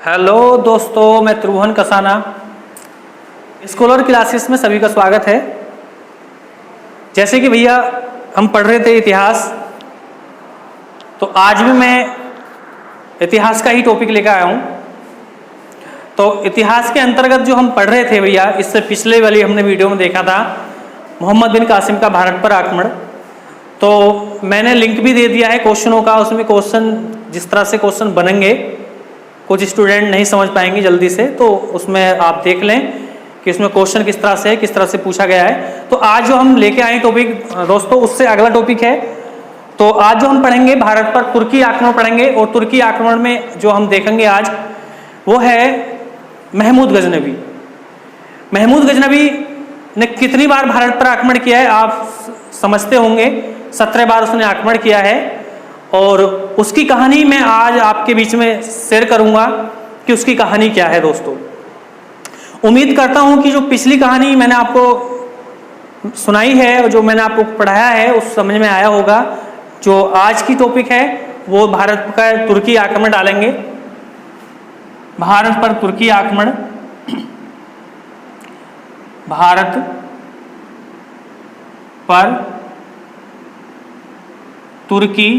Hello दोस्तों, मैं त्रिभुवन Kasana scholar classes में सभी का स्वागत है। जैसे कि भैया हम पढ़ रहे थे इतिहास, तो आज भी मैं इतिहास का ही टॉपिक लेकर आया हूँ। तो इतिहास के अंतर्गत जो हम पढ़ रहे थे भैया, इससे पिछले वाली हमने वीडियो में देखा था मोहम्मद बिन कासिम का भारत पर आक्रमण। तो मैंने लिंक भी दे दिया है क्वेश्चनों का, उसमें क्वेश्चन जिस तरह से क्वेश्चन बनेंगे कुछ स्टूडेंट नहीं समझ पाएंगे जल्दी से, तो उसमें आप देख लें कि इसमें क्वेश्चन किस तरह से है, किस तरह से पूछा गया है। तो आज जो हम लेके आए टॉपिक दोस्तों, उससे अगला टॉपिक है। तो आज जो हम पढ़ेंगे भारत पर तुर्की आक्रमण पढ़ेंगे, और तुर्की आक्रमण में जो हम देखेंगे आज वो है महमूद गजनवी। महमूद गजनवी ने कितनी बार भारत पर आक्रमण किया है आप समझते होंगे, 17 बार उसने आक्रमण किया है। और उसकी कहानी मैं आज आपके बीच में शेयर करूंगा कि उसकी कहानी क्या है दोस्तों। उम्मीद करता हूं कि जो पिछली कहानी मैंने आपको सुनाई है और जो मैंने आपको पढ़ाया है उस समझ में आया होगा। जो आज की टॉपिक है वो भारत का तुर्की आक्रमण डालेंगे। भारत पर तुर्की आक्रमण, भारत पर तुर्की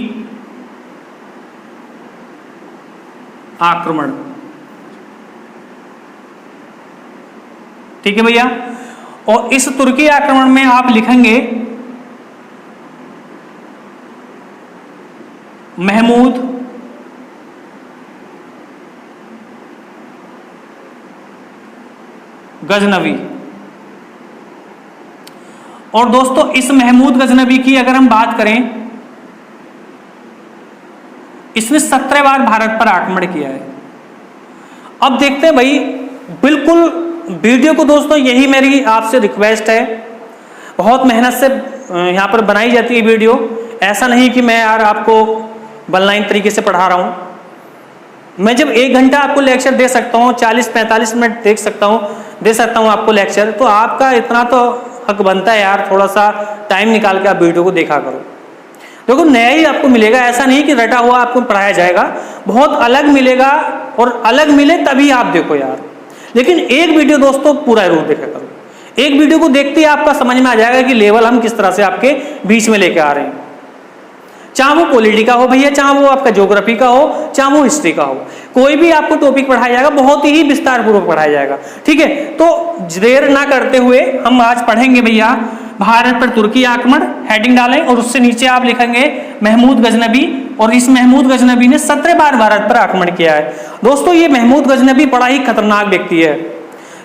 आक्रमण। ठीक है भैया। और इस तुर्की आक्रमण में आप लिखेंगे महमूद गजनवी। और दोस्तों इस महमूद गजनवी की अगर हम बात करें, इसने 17 बार भारत पर आक्रमण किया है। अब देखते हैं भाई, बिल्कुल वीडियो को दोस्तों यही मेरी आपसे रिक्वेस्ट है, बहुत मेहनत से यहाँ पर बनाई जाती है वीडियो। ऐसा नहीं कि मैं यार आपको बलनाइन तरीके से पढ़ा रहा हूँ। मैं जब 1 घंटा आपको लेक्चर दे सकता हूँ, 40-45 मिनट दे सकता हूँ आपको लेक्चर, तो आपका इतना तो हक बनता है यार, थोड़ा सा टाइम निकाल के आप वीडियो को देखा करो। देखो नया ही आपको मिलेगा, ऐसा नहीं कि रटा हुआ आपको पढ़ाया जाएगा, बहुत अलग मिलेगा। और अलग मिले तभी आप देखो यार। लेकिन एक वीडियो दोस्तों पूरा जरूर देखा करो। एक वीडियो को देखते ही आपका समझ में आ जाएगा कि लेवल हम किस तरह से आपके बीच में लेके आ रहे हैं। चाहे वो पॉलिटी का हो भैया, चाहे वो आपका ज्योग्राफी का हो, चाहे वो हिस्ट्री का हो, कोई भी आपको टॉपिक पढ़ाया जाएगा, बहुत ही विस्तार पूर्वक पढ़ाया जाएगा। ठीक है, तो देर ना करते हुए हम आज पढ़ेंगे भैया भारत पर तुर्की आक्रमण। हेडिंग डालें और उससे नीचे आप लिखेंगे महमूद गजनवी। और इस महमूद गजनवी ने 17 बार भारत पर आक्रमण किया है। दोस्तों ये महमूद गजनवी बड़ा ही खतरनाक व्यक्ति है।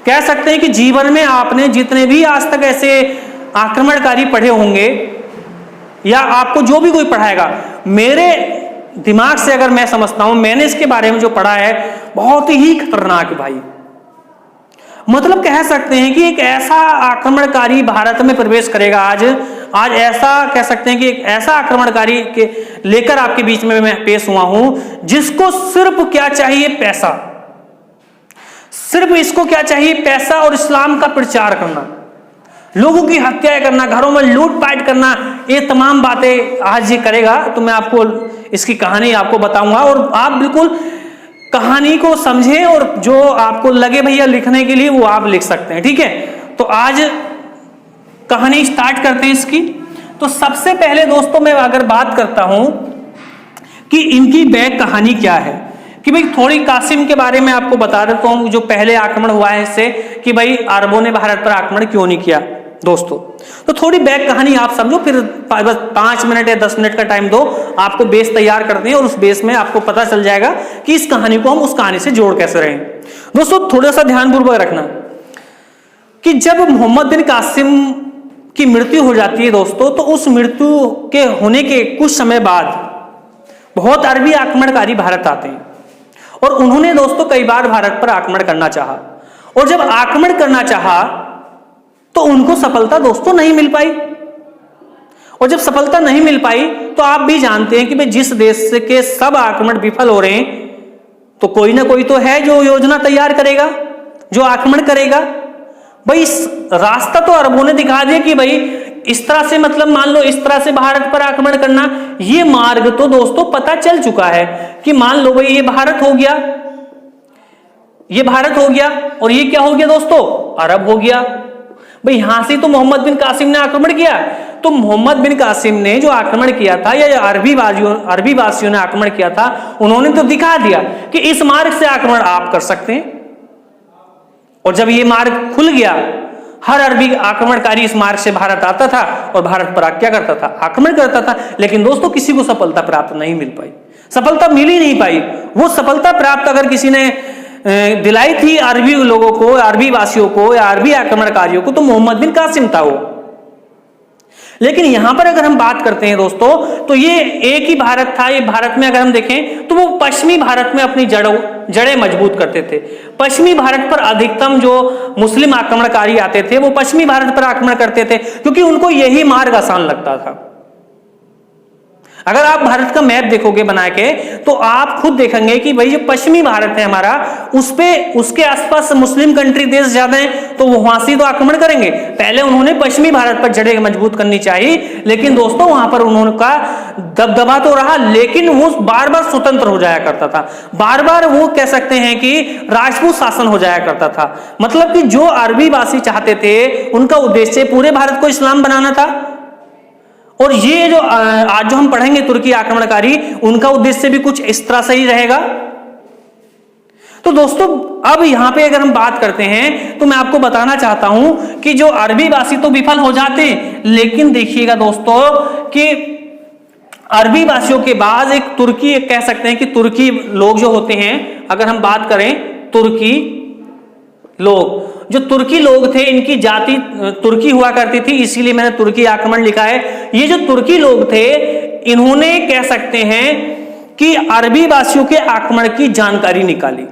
कह सकते हैं कि जीवन में आपने जितने भी आज तक ऐसे आक्रमणकारी पढ़े होंगे, या आपको जो भी कोई पढ़ाएगा, मेरे दिमाग से अगर मैं समझता हूं, मैंने इसके बारे में जो पढ़ा है, बहुत ही खतरनाक है भाई। मतलब कह सकते हैं कि एक ऐसा आक्रमणकारी भारत में प्रवेश करेगा आज ऐसा कह सकते हैं कि एक ऐसा आक्रमणकारी के लेकर आपके बीच में मैं पेश हुआ हूं, जिसको सिर्फ क्या चाहिए, पैसा। सिर्फ इसको क्या चाहिए, पैसा और इस्लाम का प्रचार करना, लोगों की हत्या करना, घरों में लूटपाट करना, ये तमाम बातें आज ये करेगा। तो मैं आपको इसकी कहानी आपको बताऊंगा और आप बिल्कुल कहानी को समझें, और जो आपको लगे भैया लिखने के लिए वो आप लिख सकते हैं। ठीक है, तो आज कहानी स्टार्ट करते हैं इसकी। तो सबसे पहले दोस्तों मैं अगर बात करता हूं कि इनकी बैक कहानी क्या है, कि भाई थोड़ी कासिम के बारे में आपको बता देता हूं, जो पहले आक्रमण हुआ है इससे, कि भाई अरबों ने भारत पर आक्रमण क्यों नहीं किया दोस्तों। तो थोड़ी बैक कहानी आप समझो, फिर बस 5 मिनट या 10 मिनट का टाइम दो, आपको बेस तैयार कर दें और उस बेस में आपको पता चल जाएगा कि इस कहानी को हम उस कहानी से जोड़ कैसे रहे। दोस्तों थोड़ा सा ध्यानपूर्वक रखना कि जब मोहम्मद बिन कासिम की मृत्यु हो जाती है दोस्तों, तो उस मृत्यु के होने के कुछ समय बाद बहुत अरबी आक्रमणकारी भारत आते हैं, और उन्होंने दोस्तों कई बार भारत पर आक्रमण करना चाहा। और जब आक्रमण करना चाहा तो उनको सफलता दोस्तों नहीं मिल पाई। और जब सफलता नहीं मिल पाई तो आप भी जानते हैं कि भाई जिस देश के सब आक्रमण विफल हो रहे हैं, तो कोई ना कोई तो है जो योजना तैयार करेगा, जो आक्रमण करेगा। भाई इस रास्ता तो अरबों ने दिखा दिया कि भाई इस तरह से, मतलब मान लो इस तरह से भारत पर आक्रमण करना, ये मार्ग तो दोस्तों पता चल चुका है कि मान लो भाई ये भारत हो गया, ये भारत हो गया, और ये क्या हो गया दोस्तों, अरब हो गया। भाई यहां से तो मोहम्मद बिन कासिम ने आक्रमण किया, तो मोहम्मद बिन कासिम ने जो आक्रमण किया था या अरबी वासियों ने आक्रमण किया था, उन्होंने तो दिखा दिया कि इस मार्ग से आक्रमण आप कर सकते हैं। और जब ये मार्ग खुल गया, हर अरबी आक्रमणकारी इस मार्ग से भारत आता था और भारत पर क्या करता था, आक्रमण करता था। लेकिन दोस्तों किसी को सफलता प्राप्त नहीं मिल पाई, सफलता मिल ही नहीं पाई। वो सफलता प्राप्त अगर किसी ने दिलाई थी अरबी लोगों को, अरबी वासियों को या अरबी आक्रमणकारियों को, तो मोहम्मद बिन कासिम था वो। लेकिन यहां पर अगर हम बात करते हैं दोस्तों, तो ये एक ही भारत था। ये भारत में अगर हम देखें तो वो पश्चिमी भारत में अपनी जड़ें मजबूत करते थे। पश्चिमी भारत पर अधिकतम जो मुस्लिम आक्रमणकारी आते थे वो पश्चिमी भारत पर आक्रमण करते थे, क्योंकि उनको यही मार्ग आसान लगता था। अगर आप भारत का मैप देखोगे बना के, तो आप खुद देखेंगे कि भाई जो पश्चिमी भारत है हमारा, उसके आसपास मुस्लिम कंट्री देश ज्यादा हैं, तो वो वहां से तो आक्रमण करेंगे। पहले उन्होंने पश्चिमी भारत पर जड़ें मजबूत करनी चाहिए, लेकिन दोस्तों वहां पर उनका दबदबा तो रहा, लेकिन वो बार बार स्वतंत्र हो जाया करता था, बार बार वो कह सकते हैं कि राजपूत शासन हो जाया करता था। मतलब कि जो अरबी वासी चाहते थे, उनका उद्देश्य पूरे भारत को इस्लाम बनाना था। और ये जो आज जो हम पढ़ेंगे तुर्की आक्रमणकारी, उनका उद्देश्य भी कुछ इस तरह से ही रहेगा। तो दोस्तों अब यहां पे अगर हम बात करते हैं, तो मैं आपको बताना चाहता हूं कि जो अरबी वासी तो विफल हो जाते, लेकिन देखिएगा दोस्तों कि अरबी वासियों के बाद एक तुर्की, कह सकते हैं कि तुर्की लोग जो होते हैं, अगर हम बात करें तुर्की लोग, जो तुर्की लोग थे, इनकी जाति तुर्की हुआ करती थी, इसीलिए मैंने तुर्की आक्रमण लिखा है। ये जो तुर्की लोग थे, इन्होंने कह सकते हैं कि अरबी वासियों के आक्रमण की जानकारी निकाली,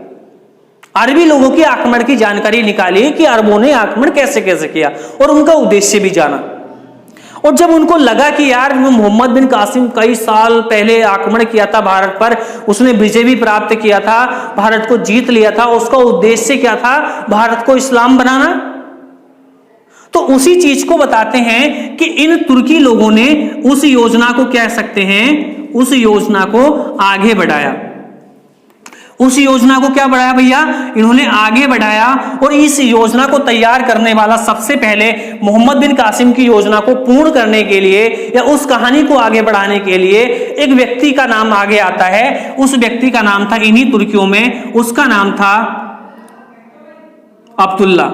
अरबी लोगों की आक्रमण की जानकारी निकाली कि अरबों ने आक्रमण कैसे कैसे किया, और उनका उद्देश्य भी जाना। और जब उनको लगा कि यार मोहम्मद बिन कासिम कई साल पहले आक्रमण किया था भारत पर, उसने विजय भी प्राप्त किया था, भारत को जीत लिया था, उसका उद्देश्य क्या था, भारत को इस्लाम बनाना। तो उसी चीज को बताते हैं कि इन तुर्की लोगों ने उस योजना को, कह सकते हैं, उस योजना को आगे बढ़ाया। उस योजना को क्या बढ़ाया भैया, इन्होंने आगे बढ़ाया। और इस योजना को तैयार करने वाला सबसे पहले मोहम्मद बिन कासिम की योजना को पूर्ण करने के लिए या उस कहानी को आगे बढ़ाने के लिए एक व्यक्ति का नाम आगे आता है। उस व्यक्ति का नाम था, इन्हीं तुर्कियों में, उसका नाम था अब्दुल्ला।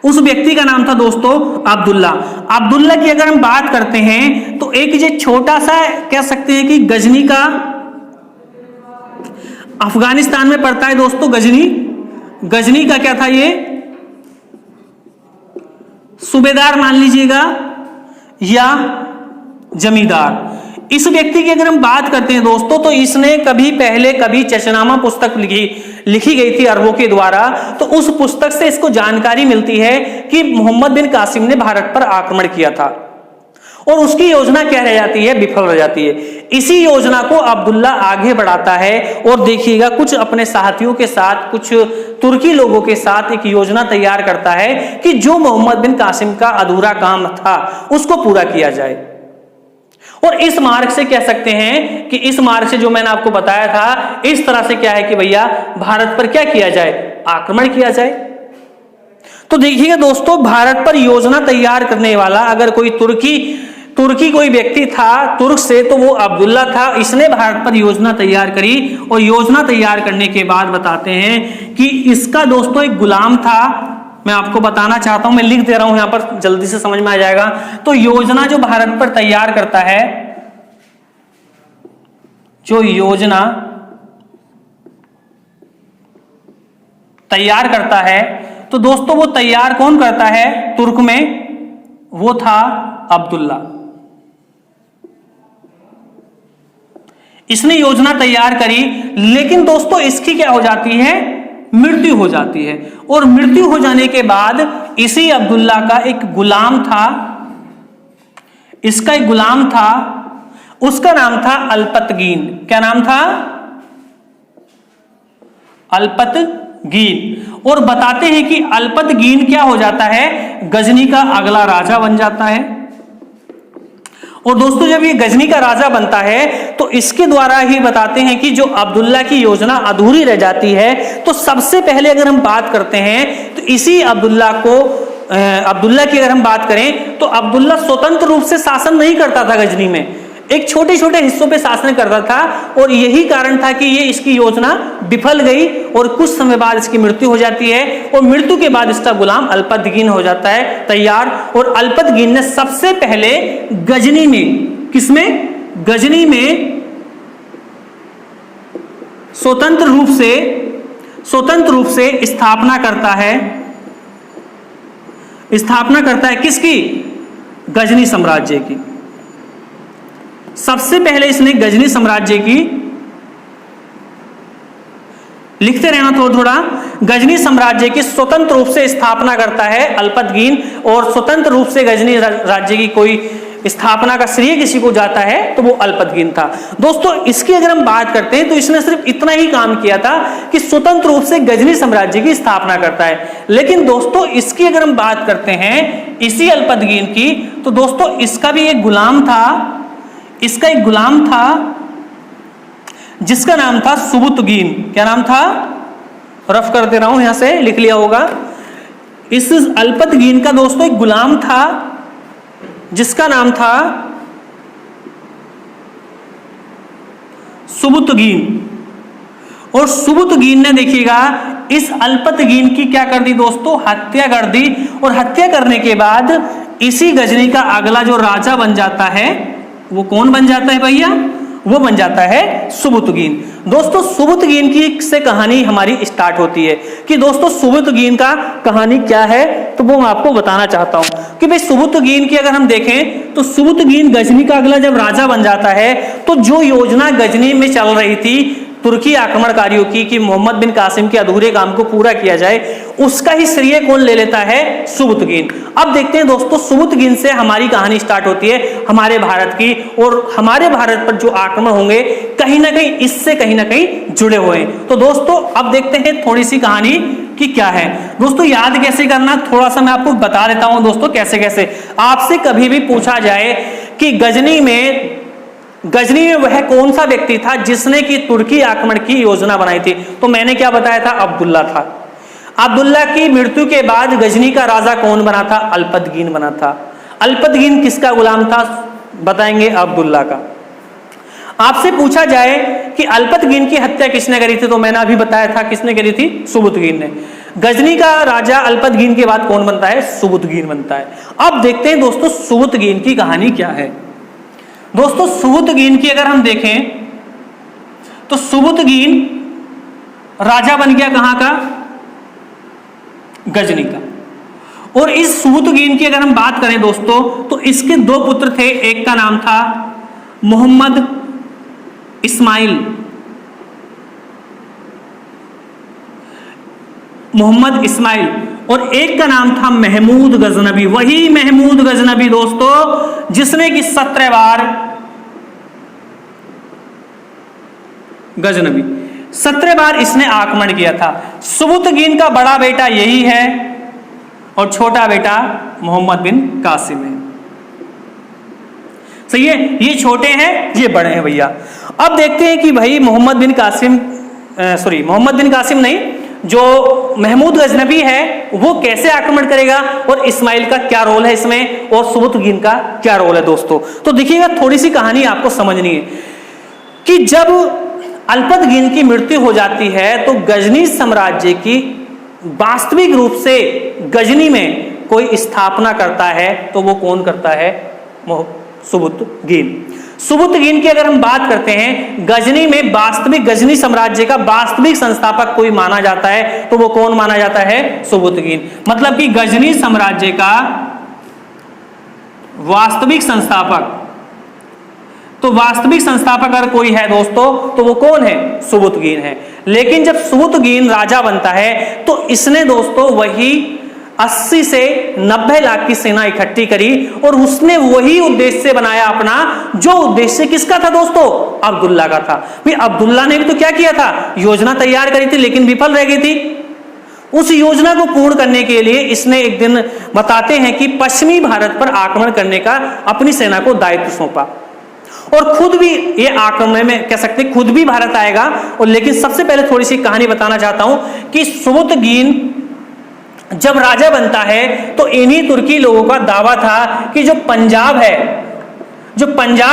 उस व्यक्ति का नाम था दोस्तों अब्दुल्ला। अब्दुल्ला की अगर हम बात करते हैं, तो एक ये छोटा सा, कह सकते हैं कि गजनी का, अफगानिस्तान में पड़ता है दोस्तों गजनी का क्या था, ये सूबेदार मान लीजिएगा या जमींदार। इस व्यक्ति की अगर हम बात करते हैं दोस्तों, तो इसने कभी चशनामा पुस्तक लिखी गई थी अरबों के द्वारा। तो उस पुस्तक से इसको जानकारी मिलती है कि मोहम्मद बिन कासिम ने भारत पर आक्रमण किया था, और उसकी योजना क्या रह जाती है, विफल रह जाती है। इसी योजना को अब्दुल्ला आगे बढ़ाता है, और देखिएगा कुछ अपने साथियों के साथ, कुछ तुर्की लोगों के साथ एक योजना तैयार करता है कि जो मोहम्मद बिन कासिम का अधूरा काम था उसको पूरा किया जाए। और इस मार्ग से कह सकते हैं कि इस मार्ग से, जो मैंने आपको बताया था, इस तरह से क्या है कि भैया भारत पर क्या किया जाए, आक्रमण किया जाए। तो देखिएगा दोस्तों, भारत पर योजना तैयार करने वाला अगर कोई तुर्की कोई व्यक्ति था तुर्क से, तो वो अब्दुल्ला था। इसने भारत पर योजना तैयार करी, और योजना तैयार करने के बाद बताते हैं कि इसका दोस्तों एक गुलाम था। मैं आपको बताना चाहता हूं, मैं लिख दे रहा हूं यहां पर, जल्दी से समझ में आ जाएगा। तो योजना जो भारत पर तैयार करता है, जो योजना तैयार करता है, तो दोस्तों वो तैयार कौन करता है तुर्क में, वो था अब्दुल्ला। इसने योजना तैयार करी, लेकिन दोस्तों इसकी क्या हो जाती है, मृत्यु हो जाती है। और मृत्यु हो जाने के बाद इसी अब्दुल्ला का एक गुलाम था, इसका एक गुलाम था, उसका नाम था अल्पतगीन। क्या नाम था, अल्पतगीन। और बताते हैं कि अल्पतगीन क्या हो जाता है, गजनी का अगला राजा बन जाता है। और दोस्तों जब ये गजनी का राजा बनता है तो इसके द्वारा ही बताते हैं कि जो अब्दुल्ला की योजना अधूरी रह जाती है। तो सबसे पहले अगर हम बात करते हैं तो इसी अब्दुल्ला की अगर हम बात करें तो अब्दुल्ला स्वतंत्र रूप से शासन नहीं करता था गजनी में, एक छोटे छोटे हिस्सों पे शासन करता था। और यही कारण था कि ये इसकी योजना विफल गई और कुछ समय बाद इसकी मृत्यु हो जाती है। और मृत्यु के बाद इसका गुलाम अल्पतगीन हो जाता है तैयार। और अल्पतगीन ने सबसे पहले गजनी में, किसमें, गजनी में स्वतंत्र रूप से स्थापना करता है किसकी, गजनी साम्राज्य की। सबसे पहले इसने गजनी साम्राज्य की, लिखते रहना थोड़ा, गजनी साम्राज्य की स्वतंत्र रूप से स्थापना करता है अल्पतगीन। और स्वतंत्र रूप से गजनी राज्य की कोई स्थापना का श्रेय किसी को जाता है तो वो अल्पतगीन था। दोस्तों इसकी अगर हम बात करते हैं तो इसने सिर्फ इतना ही काम किया था कि स्वतंत्र रूप से गजनी साम्राज्य की स्थापना करता है। लेकिन दोस्तों इसकी अगर हम बात करते हैं इसी अल्पतगीन की, तो दोस्तों इसका भी एक गुलाम था, जिसका नाम था सुबुतगीन। क्या नाम था, रफ कर दे रहा हूं, यहां से लिख लिया होगा। इस अल्पतगीन का दोस्तों एक गुलाम था जिसका नाम था सुबुतगीन। और सुबुतगीन ने देखिएगा इस अल्पतगीन की क्या कर दी दोस्तों, हत्या कर दी। और हत्या करने के बाद इसी गजनी का अगला जो राजा बन जाता है वो कौन बन जाता है भैया, वो बन जाता है सुबुतगीन। दोस्तों सुबुतगीन की से कहानी हमारी स्टार्ट होती है कि दोस्तों सुबुतगीन का कहानी क्या है, तो वो मैं आपको बताना चाहता हूं कि भाई सुबुतगीन की अगर हम देखें तो सुबुतगीन गजनी का अगला जब राजा बन जाता है तो जो योजना गजनी में चल रही थी तुर्की आक्रमणकारियों की कि मोहम्मद बिन कासिम के अधूरे काम को पूरा किया जाए, उसका ही श्रेय कौन ले लेता है, सुबुतगीन। अब देखते हैं दोस्तों सुबुतगीन से हमारी कहानी स्टार्ट होती है हमारे भारत की। और हमारे भारत पर जो आक्रमण होंगे कहीं ना कहीं इससे कहीं ना कहीं जुड़े हुए हैं। तो दोस्तों अब देखते हैं थोड़ी सी कहानी कि क्या है। दोस्तों याद कैसे करना, थोड़ा सा मैं आपको बता देता हूं दोस्तों कैसे कैसे। आपसे कभी भी पूछा जाए कि गजनी में वह कौन सा व्यक्ति था जिसने कि तुर्की आक्रमण की योजना बनाई थी, तो मैंने क्या बताया था, अब्दुल्ला था। अब्दुल्ला की मृत्यु के बाद गजनी का राजा कौन बना था, अल्पतगीन बना था। अल्पतगीन किसका गुलाम था, बताएंगे अब्दुल्ला का। आपसे पूछा जाए कि अल्पतगीन की हत्या किसने करी थी, तो मैंने अभी बताया था किसने करी थी, सुबुतगीन ने। गजनी का राजा अल्पतगीन के बाद कौन बनता है, सुबुतगीन बनता है। अब देखते हैं दोस्तों सुबुतगीन की कहानी क्या है। दोस्तों सुबुतगीन की अगर हम देखें तो सुबुतगीन राजा बन गया कहां का, गजनी का। और इस सुबुतगीन की अगर हम बात करें दोस्तों तो इसके दो पुत्र थे, एक का नाम था मोहम्मद इस्माइल और एक का नाम था महमूद गजनबी। वही महमूद गजनबी दोस्तों जिसने कि 17 बार इसने आक्रमण किया था। सुबुतगीन का बड़ा बेटा यही है और छोटा बेटा मोहम्मद बिन कासिम है। सही है, ये छोटे हैं ये बड़े हैं भैया। अब देखते हैं कि भाई मोहम्मद बिन कासिम नहीं, जो महमूद गजनबी है वो कैसे आक्रमण करेगा और इस्माइल का क्या रोल है इसमें और सुबुतगीन का क्या रोल है दोस्तों। तो देखिएगा थोड़ी सी कहानी आपको समझनी है कि जब अल्पतगीन की मृत्यु हो जाती है तो गजनी साम्राज्य की वास्तविक रूप से गजनी में कोई स्थापना करता है तो वो कौन करता है, सुबुतगीन की अगर हम बात करते हैं गजनी में वास्तविक गजनी साम्राज्य का वास्तविक संस्थापक कोई माना जाता है तो वो कौन माना जाता है, सुबुतगीन। मतलब कि गजनी साम्राज्य का वास्तविक संस्थापक अगर कोई है दोस्तों तो वो कौन है, सुबुतगीन है। लेकिन जब सुबुतगीन राजा बनता है तो इसने दोस्तों वही 80 से 90 लाख की सेना इकट्ठी करी और उसने वही उद्देश्य बनाया अपना, जो उद्देश्य किसका था दोस्तों, अब्दुल्ला का था। भाई अब्दुल्ला ने भी तो क्या किया था, योजना तैयार करी थी लेकिन विफल रह गई थी। उस योजना को पूर्ण करने के लिए इसने एक दिन बताते हैं कि पश्चिमी भारत पर आक्रमण करने का अपनी सेना को दायित्व सौंपा और खुद भी ये आक्रमण में कह सकते खुद भी भारत आएगा। और लेकिन सबसे पहले थोड़ी सी कहानी बताना चाहता हूं कि सुबुतगीन जब राजा बनता है तो इन्हीं तुर्की लोगों का दावा था कि जो पंजाब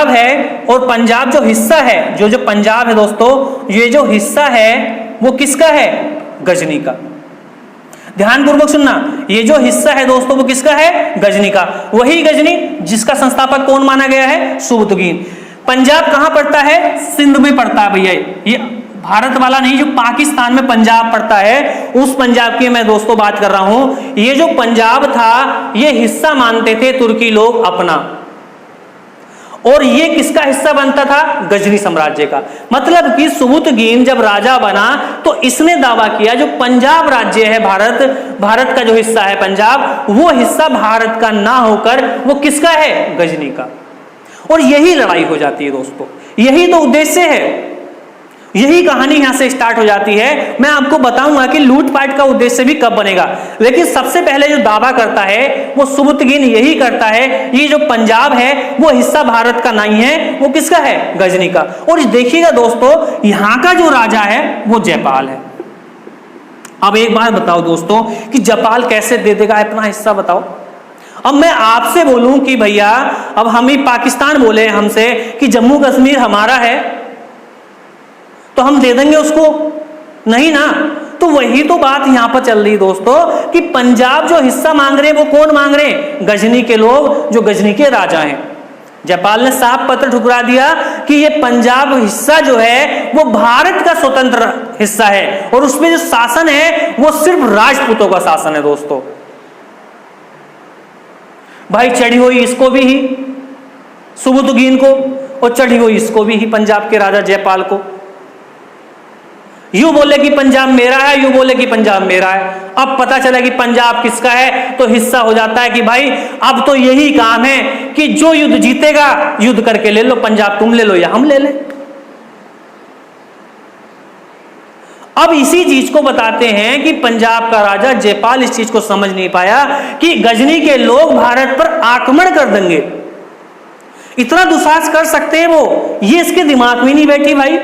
है और पंजाब जो हिस्सा है, जो पंजाब है दोस्तों, ये जो हिस्सा है वो किसका है? गजनी का। ध्यानपूर्वक सुनना, ये जो हिस्सा है दोस्तों वो किसका है? गजनी का। वही गजनी जिसका संस्थापक कौन माना गया है? सुबुतगीन। पंजाब कहां पड़ता है? सिंध में पड़ता है भैया। ये भारत वाला नहीं, जो पाकिस्तान में पंजाब पड़ता है उस पंजाब की मैं दोस्तों बात कर रहा हूं। ये जो पंजाब था ये हिस्सा मानते थे तुर्की लोग अपना, और ये किसका हिस्सा बनता था? गजनी साम्राज्य का। मतलब कि सुबुतगीन जब राजा बना तो इसने दावा किया जो पंजाब राज्य है, भारत का जो हिस्सा है पंजाब, वो हिस्सा भारत का ना होकर वो किसका है? गजनी का। और यही लड़ाई हो जाती है दोस्तों, यही तो उद्देश्य है, यही कहानी यहां से स्टार्ट हो जाती है। मैं आपको बताऊंगा कि लूटपाट का उद्देश्य भी कब बनेगा, लेकिन सबसे पहले जो दावा करता है वो सुबुतगीन यही करता है, ये जो पंजाब है वो हिस्सा भारत का नहीं है, वो किसका है? गजनी का। और देखिएगा दोस्तों, यहां का जो राजा है वो जयपाल है। अब एक बात बताओ दोस्तों कि जयपाल कैसे दे देगा अपना हिस्सा, बताओ। अब मैं आपसे बोलूं कि भैया अब हम ही पाकिस्तान बोले हमसे कि जम्मू कश्मीर हमारा है तो हम दे देंगे उसको? नहीं ना। तो वही तो बात यहां पर चल रही दोस्तों कि पंजाब जो हिस्सा मांग रहे हैं वो कौन मांग रहे हैं? गजनी के लोग, जो गजनी के राजा हैं। जयपाल ने साफ पत्र ठुकरा दिया कि ये पंजाब हिस्सा जो है वो भारत का स्वतंत्र हिस्सा है और उसमें जो शासन है वो सिर्फ राजपूतों का शासन है दोस्तों। भाई चढ़ी हुई इसको भी ही सुबुतगीन को और चढ़ी हुई इसको भी ही पंजाब के राजा जयपाल को। यूं बोले कि पंजाब मेरा है, यूं बोले कि पंजाब मेरा है। अब पता चला कि पंजाब किसका है तो हिस्सा हो जाता है कि भाई अब तो यही काम है कि जो युद्ध जीतेगा युद्ध करके ले लो, पंजाब तुम ले लो या हम ले लें। अब इसी चीज को बताते हैं कि पंजाब का राजा जयपाल इस चीज को समझ नहीं पाया कि गजनी के लोग भारत पर आक्रमण कर देंगे, इतना दुस्साहस कर सकते हैं वो, ये इसके दिमाग में नहीं बैठी भाई।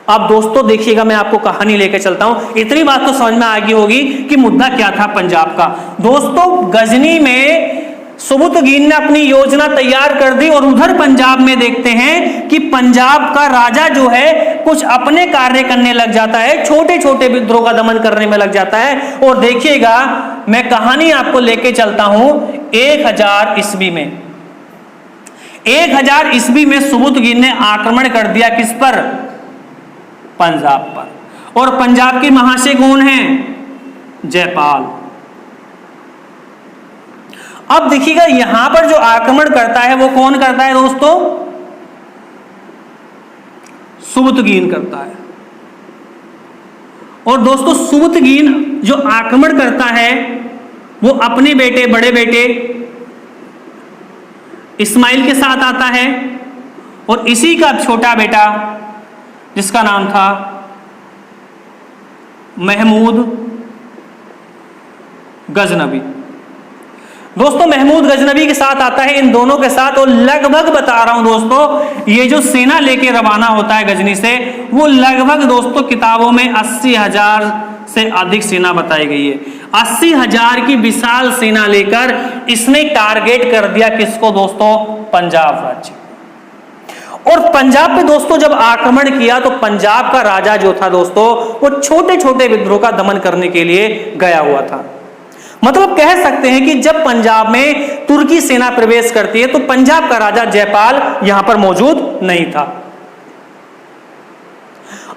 अब दोस्तों देखिएगा, मैं आपको कहानी लेकर चलता हूं, इतनी बात तो समझ में आ गई होगी कि मुद्दा क्या था पंजाब का। दोस्तों गजनी में सुबुतगीन ने अपनी योजना तैयार कर दी और उधर पंजाब में देखते हैं कि पंजाब का राजा जो है कुछ अपने कार्य करने लग जाता है, छोटे छोटे विद्रोह का दमन करने में लग जाता है। और देखिएगा मैं कहानी आपको लेके चलता हूं 1000 ईस्वी में। 1000 ईस्वी में सुबुतगीन ने आक्रमण कर दिया किस पर? पंजाब पर। और पंजाब के महाशय कौन हैं? जयपाल। अब देखिएगा यहां पर जो आक्रमण करता है वो कौन करता है दोस्तों? सुबुतगीन करता है। और दोस्तों सुबुतगीन जो आक्रमण करता है वो अपने बेटे, बड़े बेटे इस्माइल के साथ आता है और इसी का छोटा बेटा जिसका नाम था महमूद गजनबी। दोस्तों महमूद गजनबी के साथ आता है, इन दोनों के साथ। और लगभग बता रहा हूं दोस्तों, ये जो सेना लेके रवाना होता है गजनी से, वो लगभग दोस्तों किताबों में 80,000 से अधिक सेना बताई गई है। 80,000 की विशाल सेना लेकर इसने टारगेट कर दिया किसको दोस्तों? पंजाब राज्य। और पंजाब पे दोस्तों जब आक्रमण किया तो पंजाब का राजा जो था दोस्तों वो छोटे छोटे विद्रोह का दमन करने के लिए गया हुआ था। मतलब कह सकते हैं कि जब पंजाब में तुर्की सेना प्रवेश करती है तो पंजाब का राजा जयपाल यहां पर मौजूद नहीं था।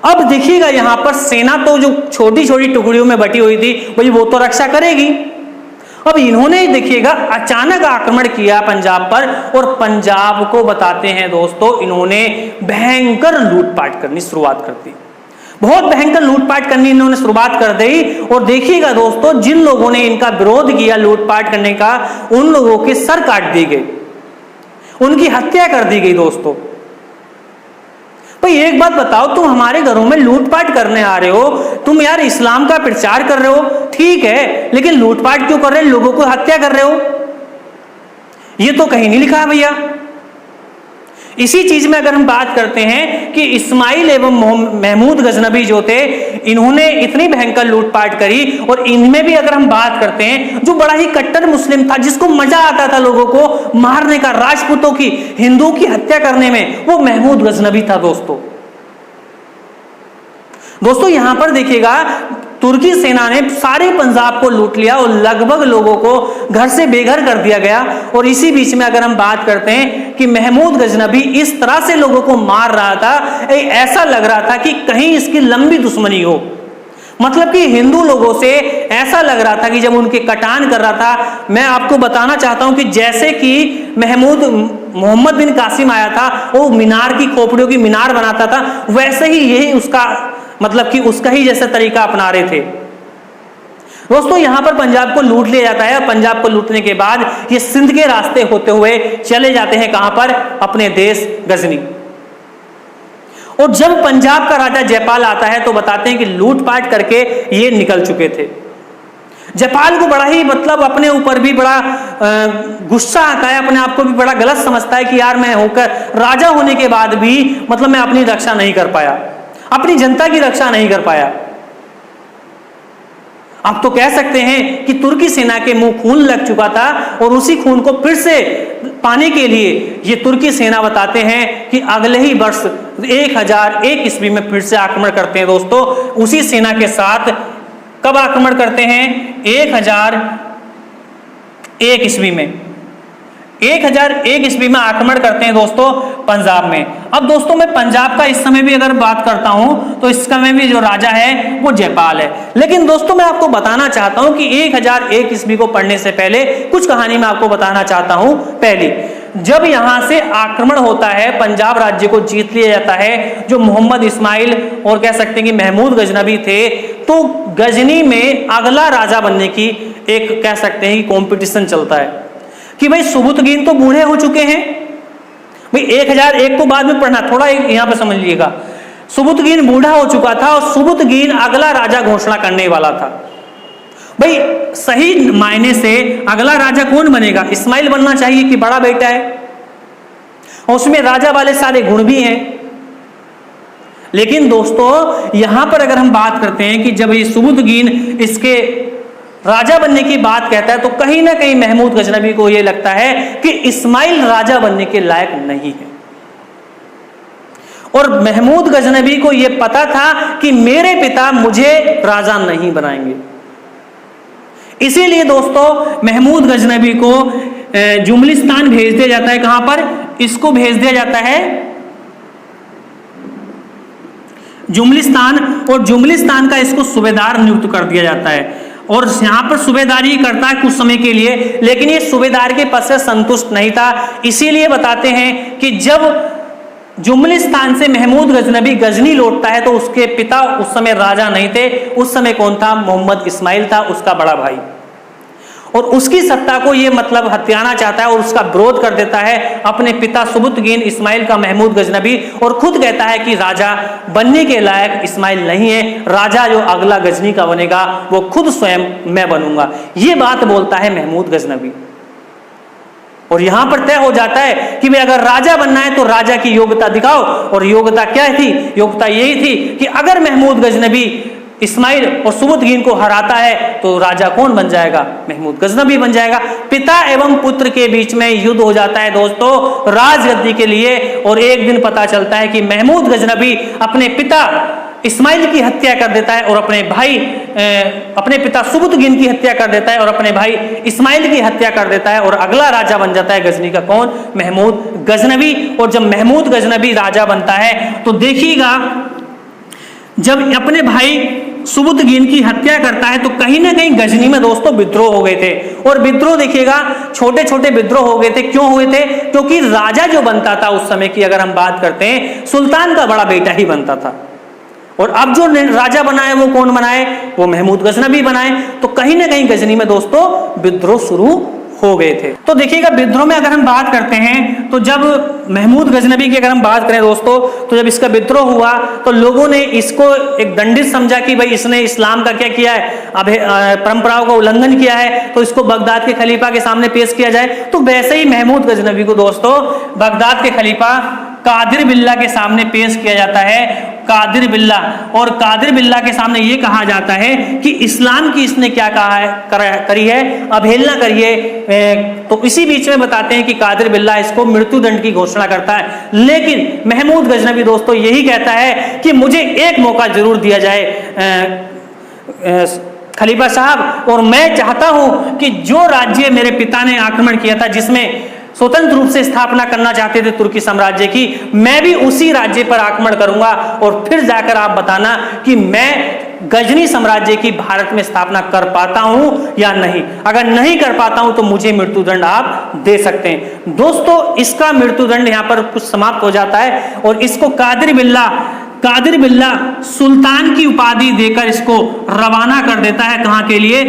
अब देखिएगा यहां पर सेना तो जो छोटी छोटी टुकड़ियों में बटी हुई थी भाई वो तो रक्षा करेगी। अब इन्होंने देखिएगा अचानक आक्रमण किया पंजाब पर और पंजाब को बताते हैं दोस्तों इन्होंने भयंकर लूटपाट करनी शुरुआत कर दी। बहुत भयंकर लूटपाट करनी इन्होंने शुरुआत कर दी। और देखिएगा दोस्तों जिन लोगों ने इनका विरोध किया लूटपाट करने का, उन लोगों के सर काट दिए गए, उनकी हत्या कर दी गई। दोस्तों भाई एक बात बताओ, तुम हमारे घरों में लूटपाट करने आ रहे हो, तुम यार इस्लाम का प्रचार कर रहे हो ठीक है, लेकिन लूटपाट क्यों कर रहे हो, लोगों को हत्या कर रहे हो? ये तो कहीं नहीं लिखा है भैया। इसी चीज में अगर हम बात करते हैं कि इस्माइल एवं महमूद गजनबी जो थे, इन्होंने इतनी भयंकर लूटपाट करी, और इनमें भी अगर हम बात करते हैं जो बड़ा ही कट्टर मुस्लिम था, जिसको मजा आता था लोगों को मारने का, राजपूतों की, हिंदुओं की हत्या करने में, वो महमूद गजनबी था। दोस्तों यहां पर देखिएगा, तुर्की सेना ने सारे पंजाब को लूट लिया और लगभग लोगों को घर से बेघर कर दिया गया। और इसी बीच में अगर हम बात करते हैं कि महमूद गजनबी इस तरह से लोगों को मार रहा था, ऐसा लग रहा था कि कहीं इसकी लंबी दुश्मनी हो। मतलब कि हिंदू लोगों से ऐसा लग रहा था कि जब उनके कटान कर रहा था, मैं आपको बताना चाहता हूं कि जैसे कि मोहम्मद बिन कासिम आया था, वो मीनार की खोपड़ियों की मीनार बनाता था, वैसे ही यही उसका मतलब कि उसका ही जैसा तरीका अपना रहे थे। दोस्तों यहां पर पंजाब को लूट लिया जाता है, और पंजाब को लूटने के बाद ये सिंध के रास्ते होते हुए चले जाते हैं कहां पर, अपने देश गजनी। और जब पंजाब का राजा जयपाल आता है तो बताते हैं कि लूटपाट करके ये निकल चुके थे। जयपाल को बड़ा ही मतलब अपने ऊपर भी बड़ा गुस्सा आता है, अपने आप को भी बड़ा गलत समझता है कि यार मैं होकर राजा होने के बाद भी मतलब मैं अपनी रक्षा नहीं कर पाया, अपनी जनता की रक्षा नहीं कर पाया। आप तो कह सकते हैं कि तुर्की सेना के मुंह खून लग चुका था, और उसी खून को फिर से पाने के लिए ये तुर्की सेना बताते हैं कि अगले ही वर्ष 1001 ईस्वी में फिर से आक्रमण करते हैं। दोस्तों उसी सेना के साथ कब आक्रमण करते हैं, 1001 ईस्वी में, 1001 ईस्वी में आक्रमण करते हैं दोस्तों पंजाब में। अब दोस्तों मैं पंजाब का इस समय भी अगर बात करता हूं तो इस समय भी जो राजा है वो जयपाल है। लेकिन दोस्तों मैं आपको बताना चाहता हूं कि 1001 ईस्वी को पढ़ने से पहले कुछ कहानी मैं आपको बताना चाहता हूं। पहली, जब यहां से आक्रमण होता है, पंजाब राज्य को जीत लिया जाता है, जो मोहम्मद इस्माइल और कह सकते हैं कि महमूद गजनबी थे, तो गजनी में अगला राजा बनने की एक कह सकते हैं कि कॉम्पिटिशन चलता है कि भाई सुबुतगीन तो बूढ़े हो चुके हैं। भाई 1001 को बाद में पढ़ना, थोड़ा यहां पे समझ लीजिएगा। सुबुतगीन बूढ़ा हो चुका था और सुबुतगीन अगला राजा घोषणा करने वाला था। भाई सही मायने से अगला राजा कौन बनेगा, इस्माइल बनना चाहिए कि बड़ा बेटा है, और उसमें राजा वाले सारे गुण भी हैं। लेकिन दोस्तों यहां पर अगर हम बात करते हैं कि जब ये सुबुतगीन इसके राजा बनने की बात कहता है, तो कहीं ना कहीं महमूद गजनबी को यह लगता है कि इस्माइल राजा बनने के लायक नहीं है। और महमूद गजनबी को यह पता था कि मेरे पिता मुझे राजा नहीं बनाएंगे। इसीलिए दोस्तों महमूद गजनबी को जुमलिस्तान भेज दिया जाता है। कहां पर इसको भेज दिया जाता है, जुमलिस्तान, और जुमलिस्तान का इसको सूबेदार नियुक्त कर दिया जाता है। और यहां पर सूबेदारी करता है कुछ समय के लिए, लेकिन ये सूबेदार के पद से संतुष्ट नहीं था। इसीलिए बताते हैं कि जब जुमलिस्तान से महमूद गजनबी गजनी लौटता है तो उसके पिता उस समय राजा नहीं थे, उस समय कौन था, मोहम्मद इस्माइल था, उसका बड़ा भाई। और उसकी सत्ता को ये मतलब हथियाना चाहता है और उसका विरोध कर देता है अपने पिता सुबुतगीन इस्माइल का महमूद गजनबी, और खुद कहता है कि राजा बनने के लायक इस्माइल नहीं है, राजा जो अगला गजनी का बनेगा वो खुद स्वयं मैं बनूंगा। ये बात बोलता है महमूद गजनबी। और यहां पर तय हो जाता है कि भाई अगर राजा बनना है तो राजा की योग्यता दिखाओ। और योग्यता क्या थी, योग्यता यही थी कि अगर महमूद गजनबी इस्माइल और सुबुतगीन को हराता है तो राजा कौन बन जाएगा, महमूद गजनबी बन जाएगा। पिता एवं पुत्र के बीच में युद्ध हो जाता है दोस्तों राजगद्दी के लिए। और एक दिन पता चलता है कि महमूद गजनबी अपने पिता इस्माइल की हत्या कर देता है और अपने भाई अपने पिता सुबुतगीन की हत्या कर देता है और अपने भाई इस्माइल की हत्या कर देता है, और अगला राजा बन जाता है गजनी का कौन, महमूद गजनबी। और जब महमूद गजनबी राजा बनता है तो देखिएगा जब अपने भाई सुबुतगीन की हत्या करता है तो कहीं ना कहीं गजनी में दोस्तों विद्रोह हो गए थे। और विद्रोह देखिएगा छोटे छोटे विद्रोह हो गए थे। क्यों हुए थे, क्योंकि राजा जो बनता था उस समय की अगर हम बात करते हैं, सुल्तान का बड़ा बेटा ही बनता था। और अब जो राजा बनाए वो कौन बनाए, वो महमूद गजनबी बनाए। तो कहीं ना कहीं गजनी में दोस्तों विद्रोह शुरू हो गए थे। तो देखिएगा विद्रोह में अगर हम बात करते हैं तो जब महमूद गजनबी की अगर हम बात करें दोस्तों, तो जब इसका विद्रोह हुआ तो लोगों ने इसको एक दंडित समझा कि भाई इसने इस्लाम का क्या किया है, अब परंपराओं का उल्लंघन किया है, तो इसको बगदाद के खलीफा के सामने पेश किया जाए। तो वैसे ही महमूद गजनबी को दोस्तों बगदाद के खलीफा कादिर बिल्ला के सामने पेश किया जाता है, कादिर बिल्ला। और कादिर बिल्ला के सामने ये कहा जाता है कि इस्लाम की इसने क्या कहा है, करी है, अवहेलना करी है। तो इसी बीच में बताते हैं कि कादिर बिल्ला इसको मृत्युदंड की घोषणा करता है। लेकिन महमूद गजनबी दोस्तों यही कहता है कि मुझे एक मौका जरूर दिया जाए खलीफा साहब, और मैं चाहता हूं कि जो राज्य मेरे पिता ने आक्रमण किया था, जिसमें स्वतंत्र रूप से स्थापना करना चाहते थे तुर्की साम्राज्य की, मैं भी उसी राज्य पर आक्रमण करूंगा और फिर जाकर आप बताना कि मैं गजनी साम्राज्य की भारत में स्थापना कर पाता हूं या नहीं। अगर नहीं कर पाता हूं तो मुझे मृत्युदंड आप दे सकते हैं। दोस्तों इसका मृत्युदंड यहां पर कुछ समाप्त हो जाता है और इसको कादिर बिल्ला सुल्तान की उपाधि देकर इसको रवाना कर देता है। कहां के लिए?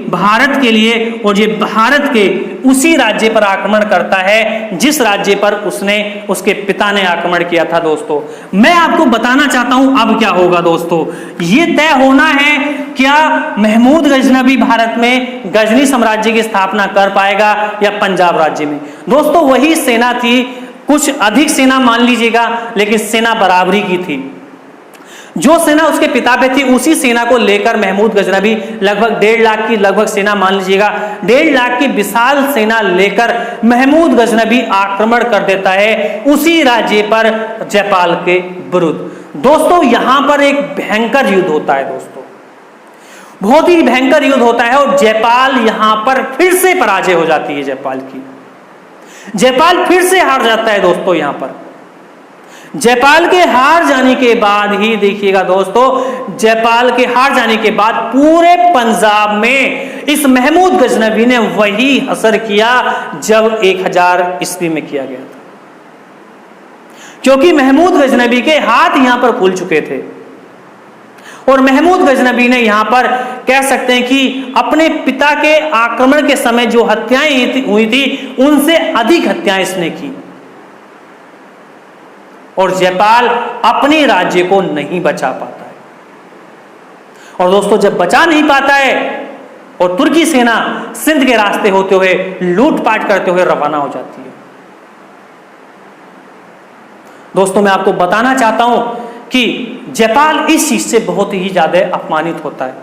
भारत के लिए। और ये भारत के उसी राज्य पर आक्रमण करता है जिस राज्य पर उसके पिता ने आक्रमण किया था। दोस्तों मैं आपको बताना चाहता हूं अब क्या होगा। दोस्तों ये तय होना है, क्या महमूद गजनबी भारत में गजनी साम्राज्य की स्थापना कर पाएगा या पंजाब राज्य में। दोस्तों वही सेना थी, कुछ अधिक सेना मान लीजिएगा, लेकिन सेना बराबरी की थी। जो सेना उसके पिता पे थी उसी सेना को लेकर महमूद गजनबी लगभग 1.5 लाख की लगभग सेना मान लीजिएगा, 1.5 लाख की विशाल सेना लेकर महमूद गजनबी आक्रमण कर देता है उसी राज्य पर जयपाल के विरुद्ध। दोस्तों यहां पर एक भयंकर युद्ध होता है। दोस्तों बहुत ही भयंकर युद्ध होता है और जयपाल यहां पर फिर से पराजय हो जाती है। जयपाल फिर से हार जाता है। दोस्तों यहां पर जयपाल के हार जाने के बाद ही देखिएगा दोस्तों, जयपाल के हार जाने के बाद पूरे पंजाब में इस महमूद गजनबी ने वही असर किया जब 1000 ईस्वी में किया गया था, क्योंकि महमूद गजनबी के हाथ यहां पर खुल चुके थे और महमूद गजनबी ने यहां पर कह सकते हैं कि अपने पिता के आक्रमण के समय जो हत्याएं हुई थी उनसे अधिक हत्याएं इसने की और जयपाल अपने राज्य को नहीं बचा पाता है। और दोस्तों जब बचा नहीं पाता है और तुर्की सेना सिंध के रास्ते होते हुए लूटपाट करते हुए रवाना हो जाती है। दोस्तों मैं आपको बताना चाहता हूं कि जयपाल इस चीज से बहुत ही ज्यादा अपमानित होता है।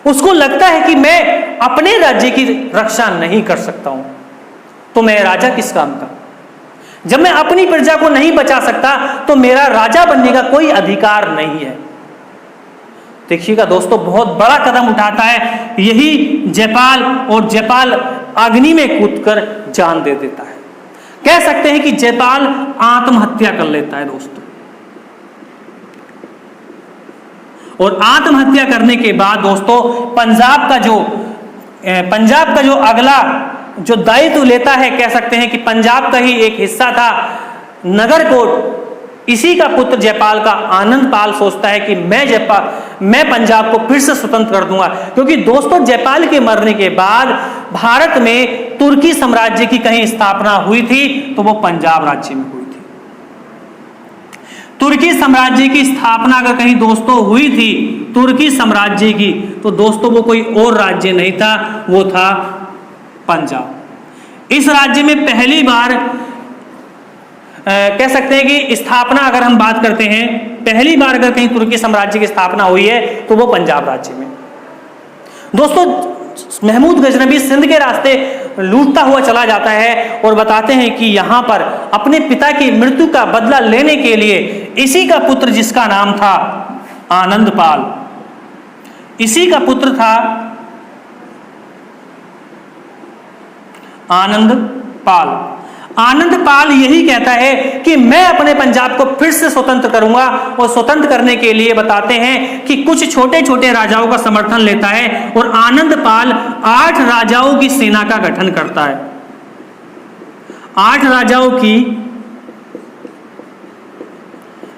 उसको लगता है कि मैं अपने राज्य की रक्षा नहीं कर सकता हूं तो मैं राजा किस काम का। जब मैं अपनी प्रजा को नहीं बचा सकता तो मेरा राजा बनने का कोई अधिकार नहीं है। देखिएगा दोस्तों बहुत बड़ा कदम उठाता है यही जयपाल, और जयपाल अग्नि में कूदकर जान दे देता है। कह सकते हैं कि जयपाल आत्महत्या कर लेता है दोस्तों। और आत्महत्या करने के बाद दोस्तों पंजाब का जो अगला जो दायित्व लेता है, कह सकते हैं कि पंजाब का ही एक हिस्सा था नगरकोट, इसी का पुत्र जयपाल का आनंदपाल सोचता है कि मैं पंजाब को फिर से स्वतंत्र कर दूंगा। क्योंकि दोस्तों जयपाल के मरने के बाद भारत में तुर्की साम्राज्य की कहीं स्थापना हुई थी तो वो पंजाब राज्य में हुई थी। तुर्की साम्राज्य की स्थापना अगर कहीं दोस्तों हुई थी तुर्की साम्राज्य की, तो दोस्तों वो कोई और राज्य नहीं था, वो था पंजाब। इस राज्य में पहली बार कह सकते हैं कि स्थापना अगर हम बात करते हैं, पहली बार अगर कहीं तुर्की साम्राज्य की स्थापना हुई है तो वो पंजाब राज्य में। दोस्तों महमूद गजनबी सिंध के रास्ते लूटता हुआ चला जाता है और बताते हैं कि यहां पर अपने पिता की मृत्यु का बदला लेने के लिए इसी का पुत्र जिसका नाम था आनंदपाल, इसी का पुत्र था आनंदपाल यही कहता है कि मैं अपने पंजाब को फिर से स्वतंत्र करूंगा। और स्वतंत्र करने के लिए बताते हैं कि कुछ छोटे छोटे राजाओं का समर्थन लेता है और आनंदपाल 8 राजाओं की सेना का गठन करता है। 8 राजाओं की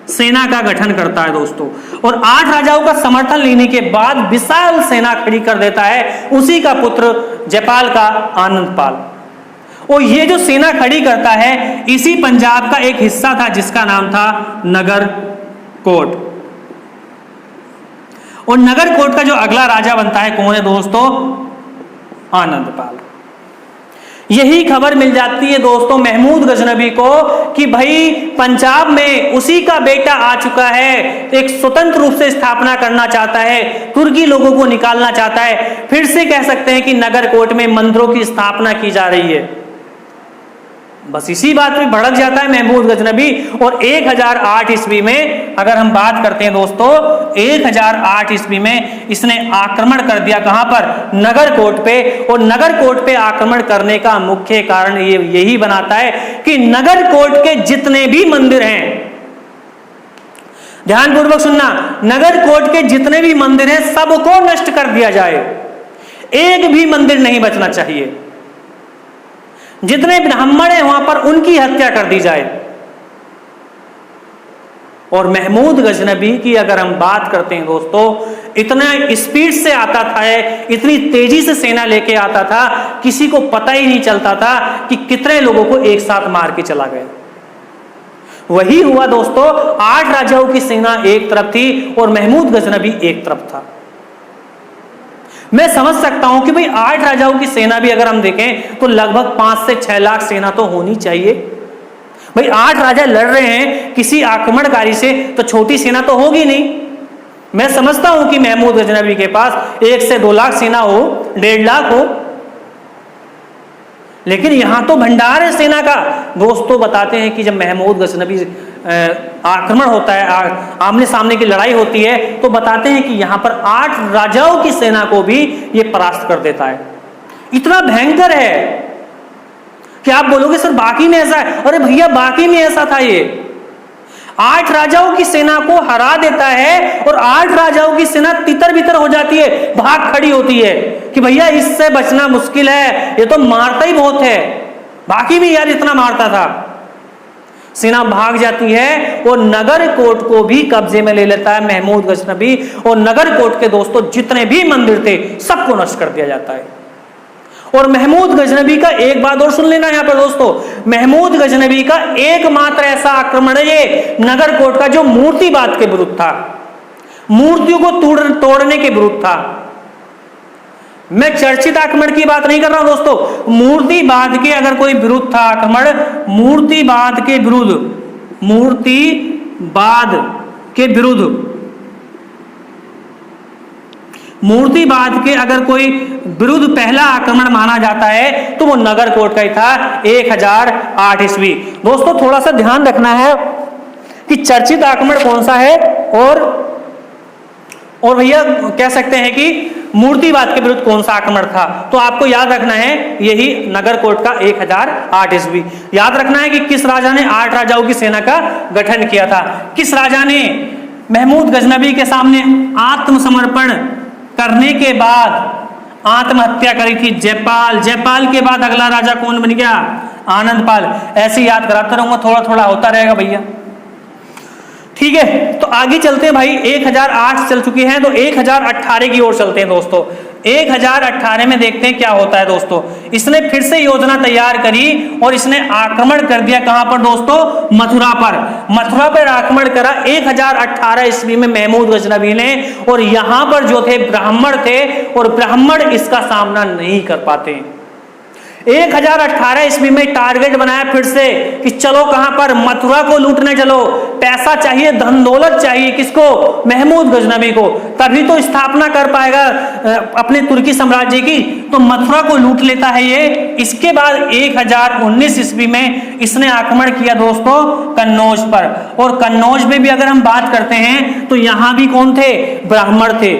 सेना का गठन करता है दोस्तों, और 8 राजाओं का समर्थन लेने के बाद विशाल सेना खड़ी कर देता है उसी का पुत्र जयपाल का आनंदपाल। और ये जो सेना खड़ी करता है इसी पंजाब का एक हिस्सा था जिसका नाम था नगरकोट। और नगरकोट का जो अगला राजा बनता है कौन है दोस्तों? आनंदपाल। यही खबर मिल जाती है दोस्तों महमूद गजनबी को कि भाई पंजाब में उसी का बेटा आ चुका है, एक स्वतंत्र रूप से स्थापना करना चाहता है, तुर्की लोगों को निकालना चाहता है। फिर से कह सकते हैं कि नगरकोट में मंदिरों की स्थापना की जा रही है। बस इसी बात पे भड़क जाता है महमूद गजनबी। और 1008 ईस्वी में अगर हम बात करते हैं दोस्तों, 1008 ईस्वी में इसने आक्रमण कर दिया कहां पर? नगरकोट पे। और नगरकोट पे आक्रमण करने का मुख्य कारण ये यही बनाता है कि नगरकोट के जितने भी मंदिर हैं, ध्यानपूर्वक सुनना, नगरकोट के जितने भी मंदिर हैं सबको नष्ट कर दिया जाए, एक भी मंदिर नहीं बचना चाहिए। जितने ब्राह्मण हैं वहां पर उनकी हत्या कर दी जाए। और महमूद गजनबी की अगर हम बात करते हैं दोस्तों, इतना स्पीड से आता था, इतनी तेजी से सेना लेके आता था, किसी को पता ही नहीं चलता था कि कितने लोगों को एक साथ मार के चला गया। वही हुआ दोस्तों, 8 राजाओं की सेना एक तरफ थी और महमूद गजनबी एक तरफ था। मैं समझ सकता हूं कि भाई 8 राजाओं की सेना भी अगर हम देखें तो लगभग 5 से 6 लाख सेना तो होनी चाहिए। भाई 8 राजा लड़ रहे हैं किसी आक्रमणकारी से, तो छोटी सेना तो होगी नहीं। मैं समझता हूं कि महमूद गजनबी के पास 1 से 2 लाख सेना हो, 1.5 लाख हो, लेकिन यहां तो भंडार है सेना का। दोस्तों बताते हैं कि जब महमूद गजनबी आक्रमण होता है, आमने सामने की लड़ाई होती है, तो बताते हैं कि यहां पर 8 राजाओं की सेना को भी यह परास्त कर देता है। इतना भयंकर है कि आप बोलोगे सर बाकी में ऐसा है। अरे भैया बाकी में ऐसा था। ये 8 राजाओं की सेना को हरा देता है और 8 राजाओं की सेना तितर बितर हो जाती है, भाग खड़ी होती है कि भैया इससे बचना मुश्किल है, ये तो मारता ही बहुत है। बाकी भी यार इतना मारता था। सेना भाग जाती है और नगरकोट को भी कब्जे में ले लेता है महमूद गजनबी। और नगरकोट के दोस्तों जितने भी मंदिर थे सबको नष्ट कर दिया जाता है। और महमूद गजनबी का एक बात और सुन लेना यहां पर दोस्तों, महमूद गजनबी का एकमात्र ऐसा आक्रमण है ये नगरकोट का जो मूर्तिवाद के विरुद्ध था, मूर्तियों को तोड़ने के विरुद्ध था। मैं चर्चित आक्रमण की बात नहीं कर रहा हूं दोस्तों, मूर्तिवाद के अगर कोई विरुद्ध था आक्रमण, मूर्तिवाद के विरुद्ध, मूर्तिवाद के विरुद्ध, मूर्तिवाद के अगर कोई विरुद्ध पहला आक्रमण माना जाता है तो वो नगरकोट का ही था 1008 ईस्वी। दोस्तों थोड़ा सा ध्यान रखना है कि चर्चित आक्रमण कौन सा है और भैया कह सकते हैं कि मूर्तिवाद के विरुद्ध कौन सा आक्रमण था। तो आपको याद रखना है यही नगरकोट का 1008 ईस्वी। याद रखना है कि किस राजा ने 8 राजाओं की सेना का गठन किया था, किस राजा ने महमूद गजनबी के सामने आत्मसमर्पण करने के बाद आत्महत्या करी थी। जयपाल। जयपाल के बाद अगला राजा कौन बन गया? आनंदपाल। ऐसे याद कराते रहूंगा, थोड़ा थोड़ा होता रहेगा भैया, ठीक है। तो आगे चलते हैं भाई, 1008 चल चुकी हैं तो 1018 की ओर चलते हैं दोस्तों। 1018 में देखते हैं क्या होता है दोस्तों। इसने फिर से योजना तैयार करी और इसने आक्रमण कर दिया कहां पर दोस्तों? मथुरा पर। मथुरा पर आक्रमण करा 1018 ईस्वी में महमूद गजनबी ने। और यहां पर जो थे ब्राह्मण थे और ब्राह्मण इसका सामना नहीं कर पाते। 1018 ईस्वी में टारगेट बनाया फिर से कि चलो कहां पर? मथुरा को लूटने चलो। पैसा चाहिए, धन दौलत चाहिए, किसको? महमूद गजनबी को। तभी तो स्थापना कर पाएगा अपने तुर्की साम्राज्य की। तो मथुरा को लूट लेता है ये। इसके बाद 1019 ईस्वी में इसने आक्रमण किया दोस्तों कन्नौज पर। और कन्नौज में भी अगर हम बात करते हैं तो यहां भी कौन थे? ब्राह्मण थे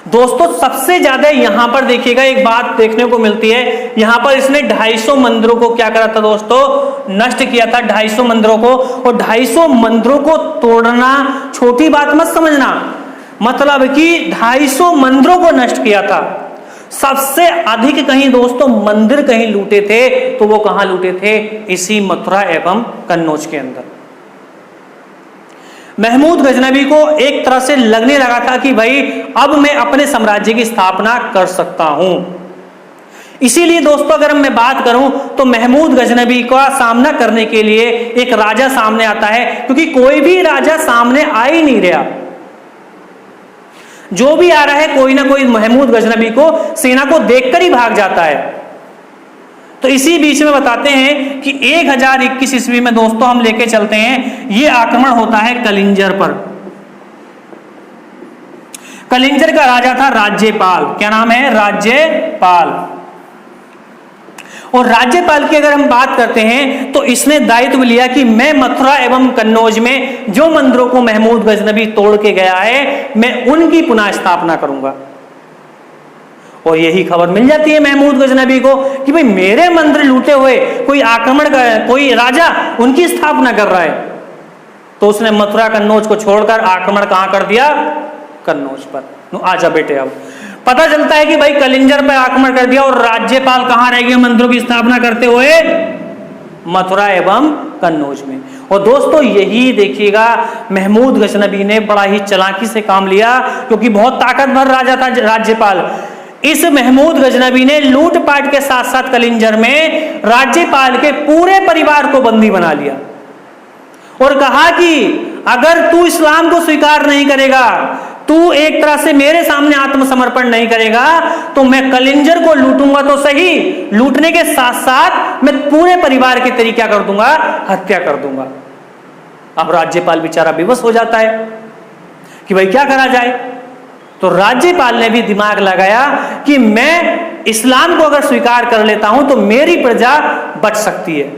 दोस्तों। सबसे ज्यादा यहां पर देखिएगा एक बात देखने को मिलती है, यहां पर इसने 250 मंदिरों को क्या करा था दोस्तों? नष्ट किया था 250 मंदिरों को। और 250 मंदिरों को तोड़ना छोटी बात मत समझना, मतलब कि 250 मंदिरों को नष्ट किया था। सबसे अधिक कहीं दोस्तों मंदिर कहीं लूटे थे तो वो कहां लूटे थे? इसी मथुरा एवं कन्नौज के अंदर। महमूद गजनबी को एक तरह से लगने लगा था कि भाई अब मैं अपने साम्राज्य की स्थापना कर सकता हूं। इसीलिए दोस्तों अगर मैं बात करूं तो महमूद गजनबी का सामना करने के लिए एक राजा सामने आता है, क्योंकि कोई भी राजा सामने आ ही नहीं रहा। जो भी आ रहा है कोई ना कोई महमूद गजनबी को सेना को देखकर ही भाग जाता है। तो इसी बीच में बताते हैं कि 1021 ईस्वी में दोस्तों हम लेके चलते हैं, यह आक्रमण होता है कलिंजर पर। कलिंजर का राजा था राज्यपाल। क्या नाम है? राज्यपाल। और राज्यपाल की अगर हम बात करते हैं तो इसने दायित्व लिया कि मैं मथुरा एवं कन्नौज में जो मंदिरों को महमूद गजनबी तोड़ के गया है, मैं उनकी पुनः स्थापना करूंगा। और यही खबर मिल जाती है महमूद गजनबी को कि भाई मेरे मंदिर लूटे हुए कोई आक्रमण कर, कोई राजा उनकी स्थापना कर रहा है। तो उसने मथुरा कन्नौज को छोड़कर आक्रमण कहां कर दिया? कन्नौज पर। आजा बेटे, अब पता चलता है कि भाई कलिंजर पर आक्रमण कर दिया और राज्यपाल कहां रह गए मंदिरों की स्थापना करते हुए? मथुरा एवं कन्नौज में। और दोस्तों यही देखिएगा महमूद गजनबी ने बड़ा ही चालाकी से काम लिया, क्योंकि बहुत ताकतवर राजा था राज्यपाल। इस महमूद गजनबी ने लूटपाट के साथ साथ कलिंजर में राज्यपाल के पूरे परिवार को बंदी बना लिया और कहा कि अगर तू इस्लाम को स्वीकार नहीं करेगा, तू एक तरह से मेरे सामने आत्मसमर्पण नहीं करेगा, तो मैं कलिंजर को लूटूंगा तो सही, लूटने के साथ साथ मैं पूरे परिवार की तेरी क्या कर दूंगा? हत्या कर दूंगा। अब राज्यपाल बेचारा विवश हो जाता है कि भाई क्या करा जाए। तो राज्यपाल ने भी दिमाग लगाया कि मैं इस्लाम को अगर स्वीकार कर लेता हूं तो मेरी प्रजा बच सकती है।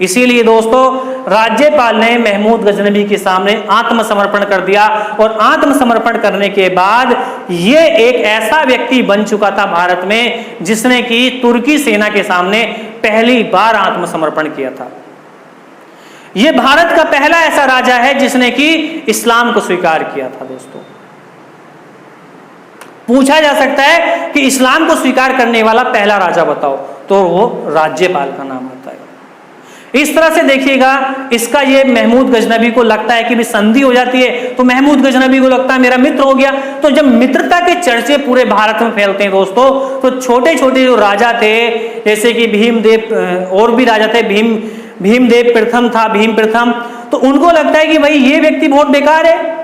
इसीलिए दोस्तों राज्यपाल ने महमूद गजनबी के सामने आत्मसमर्पण कर दिया। और आत्मसमर्पण करने के बाद ये एक ऐसा व्यक्ति बन चुका था भारत में जिसने कि तुर्की सेना के सामने पहली बार आत्मसमर्पण किया था। यह भारत का पहला ऐसा राजा है जिसने कि इस्लाम को स्वीकार किया था। दोस्तों पूछा जा सकता है कि इस्लाम को स्वीकार करने वाला पहला राजा बताओ, तो वो राज्यपाल का नाम आता है। इस तरह से देखिएगा, इसका ये महमूद गजनबी को लगता है कि भी संधि हो जाती है, तो महमूद गजनबी को लगता है मेरा मित्र हो गया। तो जब मित्रता के चर्चे पूरे भारत में फैलते हैं दोस्तों, तो छोटे छोटे जो राजा थे, जैसे कि भीमदेव, और भी राजा थे, भीमदेव प्रथम था, भीम प्रथम, तो उनको लगता है कि भाई ये व्यक्ति बहुत बेकार है,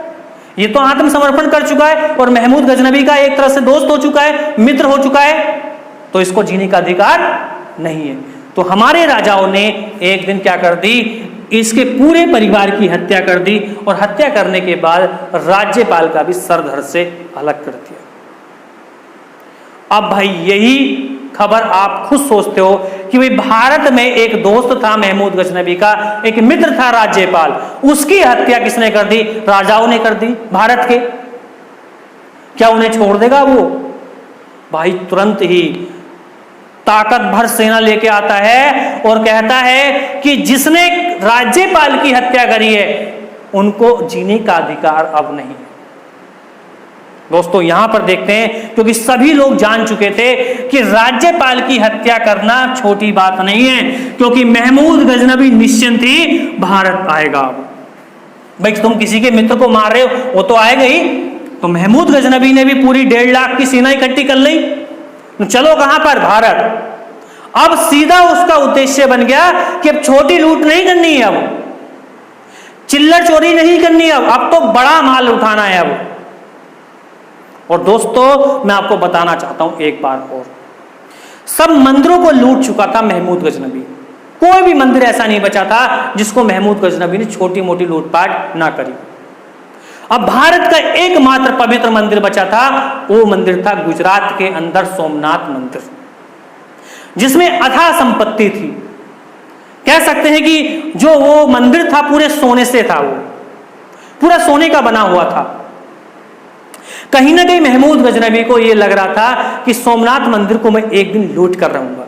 ये तो आत्मसमर्पण कर चुका है और महमूद गजनबी का एक तरह से दोस्त हो चुका है, मित्र हो चुका है, तो इसको जीने का अधिकार नहीं है। तो हमारे राजाओं ने एक दिन क्या कर दी? इसके पूरे परिवार की हत्या कर दी और हत्या करने के बाद राज्यपाल का भी सर धड़ से अलग कर दिया। अब भाई यही खबर आप खुद सोचते हो कि भाई भारत में एक दोस्त था महमूद गजनबी का, एक मित्र था राज्यपाल, उसकी हत्या किसने कर दी? राजाओं ने कर दी भारत के। क्या उन्हें छोड़ देगा वो? भाई तुरंत ही ताकत भर सेना लेके आता है और कहता है कि जिसने राज्यपाल की हत्या करी है उनको जीने का अधिकार अब नहीं। दोस्तों यहां पर देखते हैं, क्योंकि सभी लोग जान चुके थे कि राज्यपाल की हत्या करना छोटी बात नहीं है, क्योंकि महमूद गजनबी निश्चिंत ही भारत आएगा। भाई तुम किसी के मित्र को मार रहे हो, वो तो आएगा ही। तो महमूद गजनबी ने भी पूरी 1.5 लाख की सेना इकट्ठी कर ली। चलो कहां पर? भारत। अब सीधा उसका उद्देश्य बन गया कि अब छोटी लूट नहीं करनी है, अब चिल्लर चोरी नहीं करनी है, अब तो बड़ा माल उठाना है अब। और दोस्तों मैं आपको बताना चाहता हूं एक बार और, सब मंदिरों को लूट चुका था महमूद गजनबी। कोई भी मंदिर ऐसा नहीं बचा था जिसको महमूद गजनबी ने छोटी मोटी लूटपाट ना करी। अब भारत का एकमात्र पवित्र मंदिर बचा था, वो मंदिर था गुजरात के अंदर सोमनाथ मंदिर, जिसमें अथाह संपत्ति थी। कह सकते हैं कि जो वो मंदिर था पूरे सोने से था, वो पूरा सोने का बना हुआ था। कहीं ना कहीं महमूद गजनबी को यह लग रहा था कि सोमनाथ मंदिर को मैं एक दिन लूट कर रहूंगा।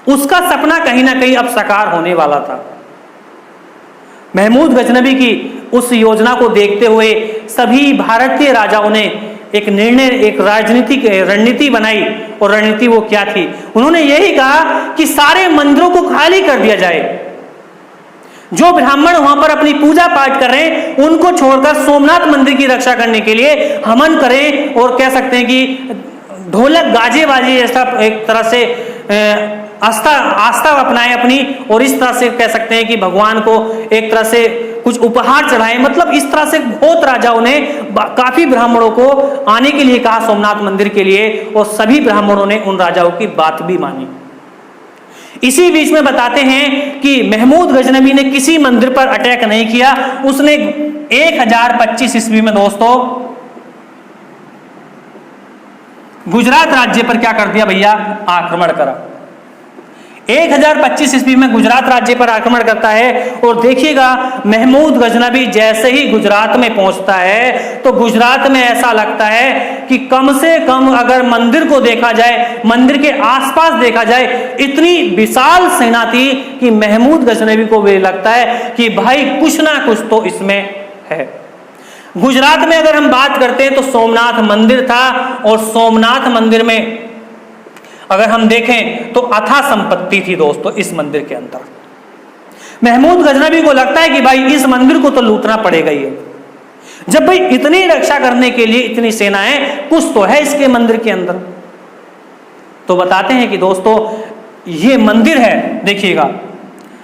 उसका सपना कहीं ना कहीं अब साकार होने वाला था। महमूद गजनबी की उस योजना को देखते हुए सभी भारतीय राजाओं ने एक निर्णय, एक राजनीतिक रणनीति बनाई। और रणनीति वो क्या थी? उन्होंने यही कहा कि सारे मंदिरों को खाली कर दिया जाए, जो ब्राह्मण वहां पर अपनी पूजा पाठ कर रहे हैं उनको छोड़कर सोमनाथ मंदिर की रक्षा करने के लिए हमन करें, और कह सकते हैं कि ढोलक गाजे बाजे ऐसा एक तरह से आस्था अपनाए अपनी, और इस तरह से कह सकते हैं कि भगवान को एक तरह से कुछ उपहार चढ़ाए। मतलब इस तरह से बहुत राजाओं ने काफी ब्राह्मणों को आने के लिए कहा सोमनाथ मंदिर के लिए, और सभी ब्राह्मणों ने उन राजाओं की बात भी मानी। इसी बीच में बताते हैं कि महमूद गजनबी ने किसी मंदिर पर अटैक नहीं किया। उसने 1025 ईस्वी में दोस्तों गुजरात राज्य पर क्या कर दिया भैया, आक्रमण करा। 1025 ईस्वी में गुजरात राज्य पर आक्रमण करता है, और देखिएगा महमूद गजनबी जैसे ही गुजरात में पहुंचता है तो गुजरात में ऐसा लगता है कि कम से कम अगर मंदिर को देखा जाए, मंदिर के आसपास देखा जाए, इतनी विशाल सेना थी कि महमूद गजनबी को भी लगता है कि भाई कुछ ना कुछ तो इसमें है। गुजरात में अगर हम बात करते हैं तो सोमनाथ मंदिर था, और सोमनाथ मंदिर में अगर हम देखें तो अथाह संपत्ति थी दोस्तों इस मंदिर के अंदर। महमूद गजनबी को लगता है कि भाई इस मंदिर को तो लूटना पड़ेगा ही है। जब भाई इतनी रक्षा करने के लिए इतनी सेनाएं, कुछ तो है इसके मंदिर के अंदर। तो बताते हैं कि दोस्तों ये मंदिर है, देखिएगा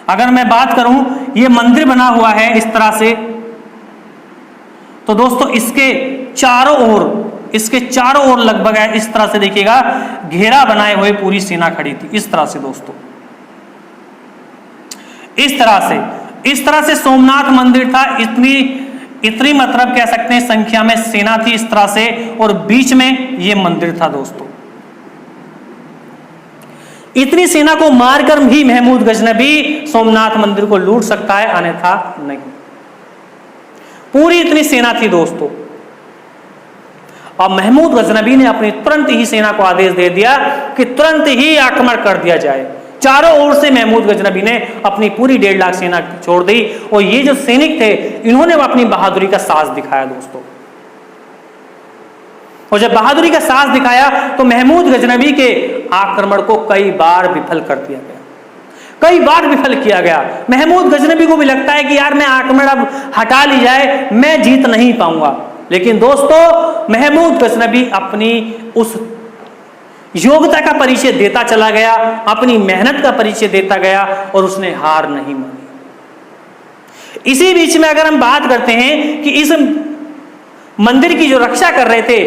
अगर मैं बात करूं ये मंदिर बना हुआ है इस तरह से, तो दोस्तों इसके चारों ओर लगभग है इस तरह से देखिएगा घेरा बनाए हुए पूरी सेना खड़ी थी इस तरह से दोस्तों। इस तरह से सोमनाथ मंदिर था। इतनी मतलब कह सकते हैं संख्या में सेना थी इस तरह से, और बीच में ये मंदिर था दोस्तों। इतनी सेना को मारकर भी महमूद गजनबी सोमनाथ मंदिर को लूट सकता है, अन्यथा नहीं। पूरी इतनी सेना थी दोस्तों, और महमूद गजनबी ने अपनी तुरंत ही सेना को आदेश दे दिया कि तुरंत ही आक्रमण कर दिया जाए। चारों ओर से महमूद गजनबी ने अपनी पूरी 1.5 लाख सेना छोड़ दी, और ये जो सैनिक थे इन्होंने अपनी बहादुरी का साहस दिखाया दोस्तों। और जब बहादुरी का साहस दिखाया तो महमूद गजनबी के आक्रमण को कई बार विफल कर दिया गया, कई बार विफल किया गया। महमूद गजनबी को भी लगता है कि यार मैं आक्रमण अब हटा ली जाए, मैं जीत नहीं पाऊंगा। लेकिन दोस्तों महमूद गजनबी अपनी उस योग्यता का परिचय देता चला गया, अपनी मेहनत का परिचय देता गया, और उसने हार नहीं मानी। इसी बीच में अगर हम बात करते हैं कि इस मंदिर की जो रक्षा कर रहे थे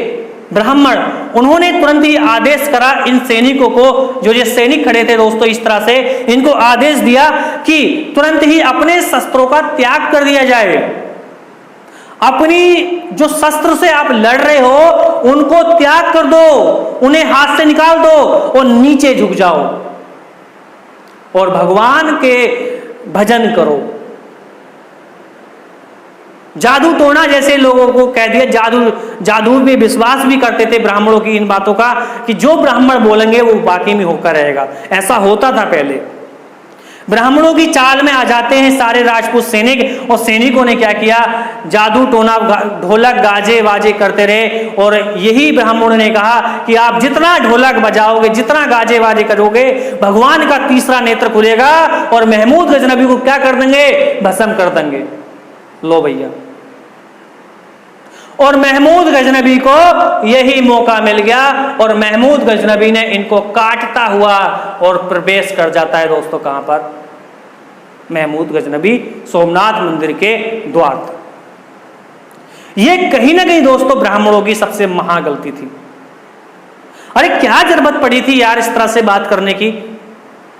ब्राह्मण, उन्होंने तुरंत ही आदेश करा इन सैनिकों को, जो ये सैनिक खड़े थे दोस्तों इस तरह से, इनको आदेश दिया कि तुरंत ही अपने शस्त्रों का त्याग कर दिया जाए। अपनी जो शस्त्र से आप लड़ रहे हो उनको त्याग कर दो, उन्हें हाथ से निकाल दो और नीचे झुक जाओ और भगवान के भजन करो। जादू टोना जैसे लोगों को कह दिया, जादू में विश्वास भी करते थे ब्राह्मणों की इन बातों का कि जो ब्राह्मण बोलेंगे वो बाकी में होकर रहेगा। ऐसा होता था पहले। ब्राह्मणों की चाल में आ जाते हैं सारे राजपूत सैनिक, और सैनिकों ने क्या किया, जादू टोना ढोलक गाजे वाजे करते रहे, और यही ब्राह्मणों ने कहा कि आप जितना ढोलक बजाओगे, जितना गाजे वाजे करोगे, भगवान का तीसरा नेत्र खुलेगा और महमूद गजनबी को क्या कर देंगे, भस्म कर देंगे। लो भैया, और महमूद गजनबी को यही मौका मिल गया और महमूद गजनबी ने इनको काटता हुआ और प्रवेश कर जाता है दोस्तों कहां पर, महमूद गजनबी सोमनाथ मंदिर के द्वार तक। यह कहीं ना कहीं दोस्तों ब्राह्मणों की सबसे महा गलती थी। अरे क्या जरूरत पड़ी थी यार इस तरह से बात करने की?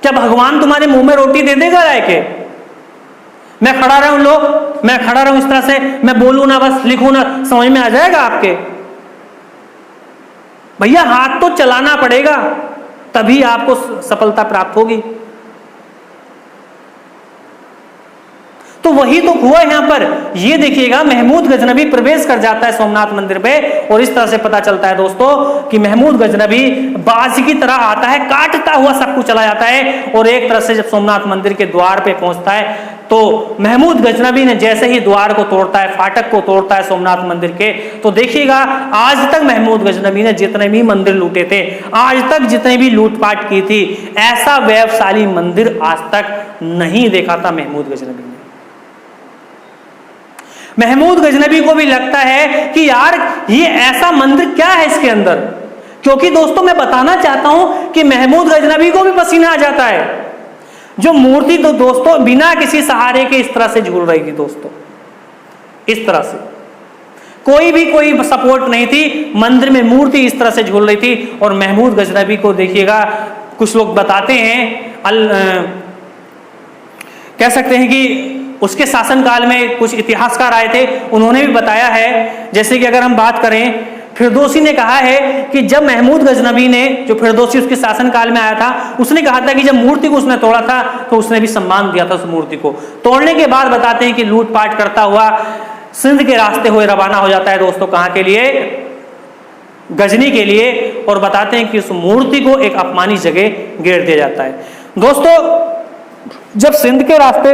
क्या भगवान तुम्हारे मुंह में रोटी दे देगा राय के? मैं खड़ा रहूं, मैं खड़ा रहूं इस तरह से, मैं बोलूं ना, बस लिखूं ना, समझ में आ जाएगा आपके? भैया हाथ तो चलाना पड़ेगा, तभी आपको सफलता प्राप्त होगी। तो वही तो हुआ यहां पर। ये देखिएगा महमूद गजनबी प्रवेश कर जाता है सोमनाथ मंदिर पे, और इस तरह से पता चलता है दोस्तों कि महमूद गजनबी बाज की तरह आता है, काटता हुआ सब कुछ चला जाता है। और एक तरह से जब सोमनाथ मंदिर के द्वार पे पहुंचता है तो महमूद गजनबी ने जैसे ही द्वार को तोड़ता है, फाटक को तोड़ता है सोमनाथ मंदिर के, तो देखिएगा आज तक महमूद गजनबी ने जितने भी मंदिर लूटे थे, आज तक जितने भी लूटपाट की थी, ऐसा वैभवशाली मंदिर आज तक नहीं देखा था महमूद गजनबी ने। महमूद गजनबी को भी लगता है कि यार ये ऐसा मंदिर क्या है इसके अंदर, क्योंकि दोस्तों मैं बताना चाहता हूं कि महमूद गजनबी को भी पसीना आ जाता है। जो मूर्ति तो दोस्तों बिना किसी सहारे के इस तरह से झूल रही थी दोस्तों, इस तरह से कोई सपोर्ट नहीं थी, मंदिर में मूर्ति इस तरह से झूल रही थी। और महमूद गजनबी को देखिएगा, कुछ लोग बताते हैं कह सकते हैं कि उसके शासनकाल में कुछ इतिहासकार आए थे, उन्होंने भी बताया है। जैसे कि अगर हम बात करें, फिरदौसी ने कहा है कि जब महमूद गजनबी ने, जो फिरदौसी उसके शासनकाल में आया था, उसने कहा था कि जब मूर्ति को उसने तोड़ा था तो उसने भी सम्मान दिया था उस मूर्ति को। तोड़ने के बाद बताते हैं कि लूटपाट करता हुआ सिंध के रास्ते हुए रवाना हो जाता है दोस्तों, कहां के लिए? गजनी के लिए। और बताते हैं कि उस मूर्ति को एक अपमानित जगह गिर दिया जाता है। दोस्तों जब सिंध के रास्ते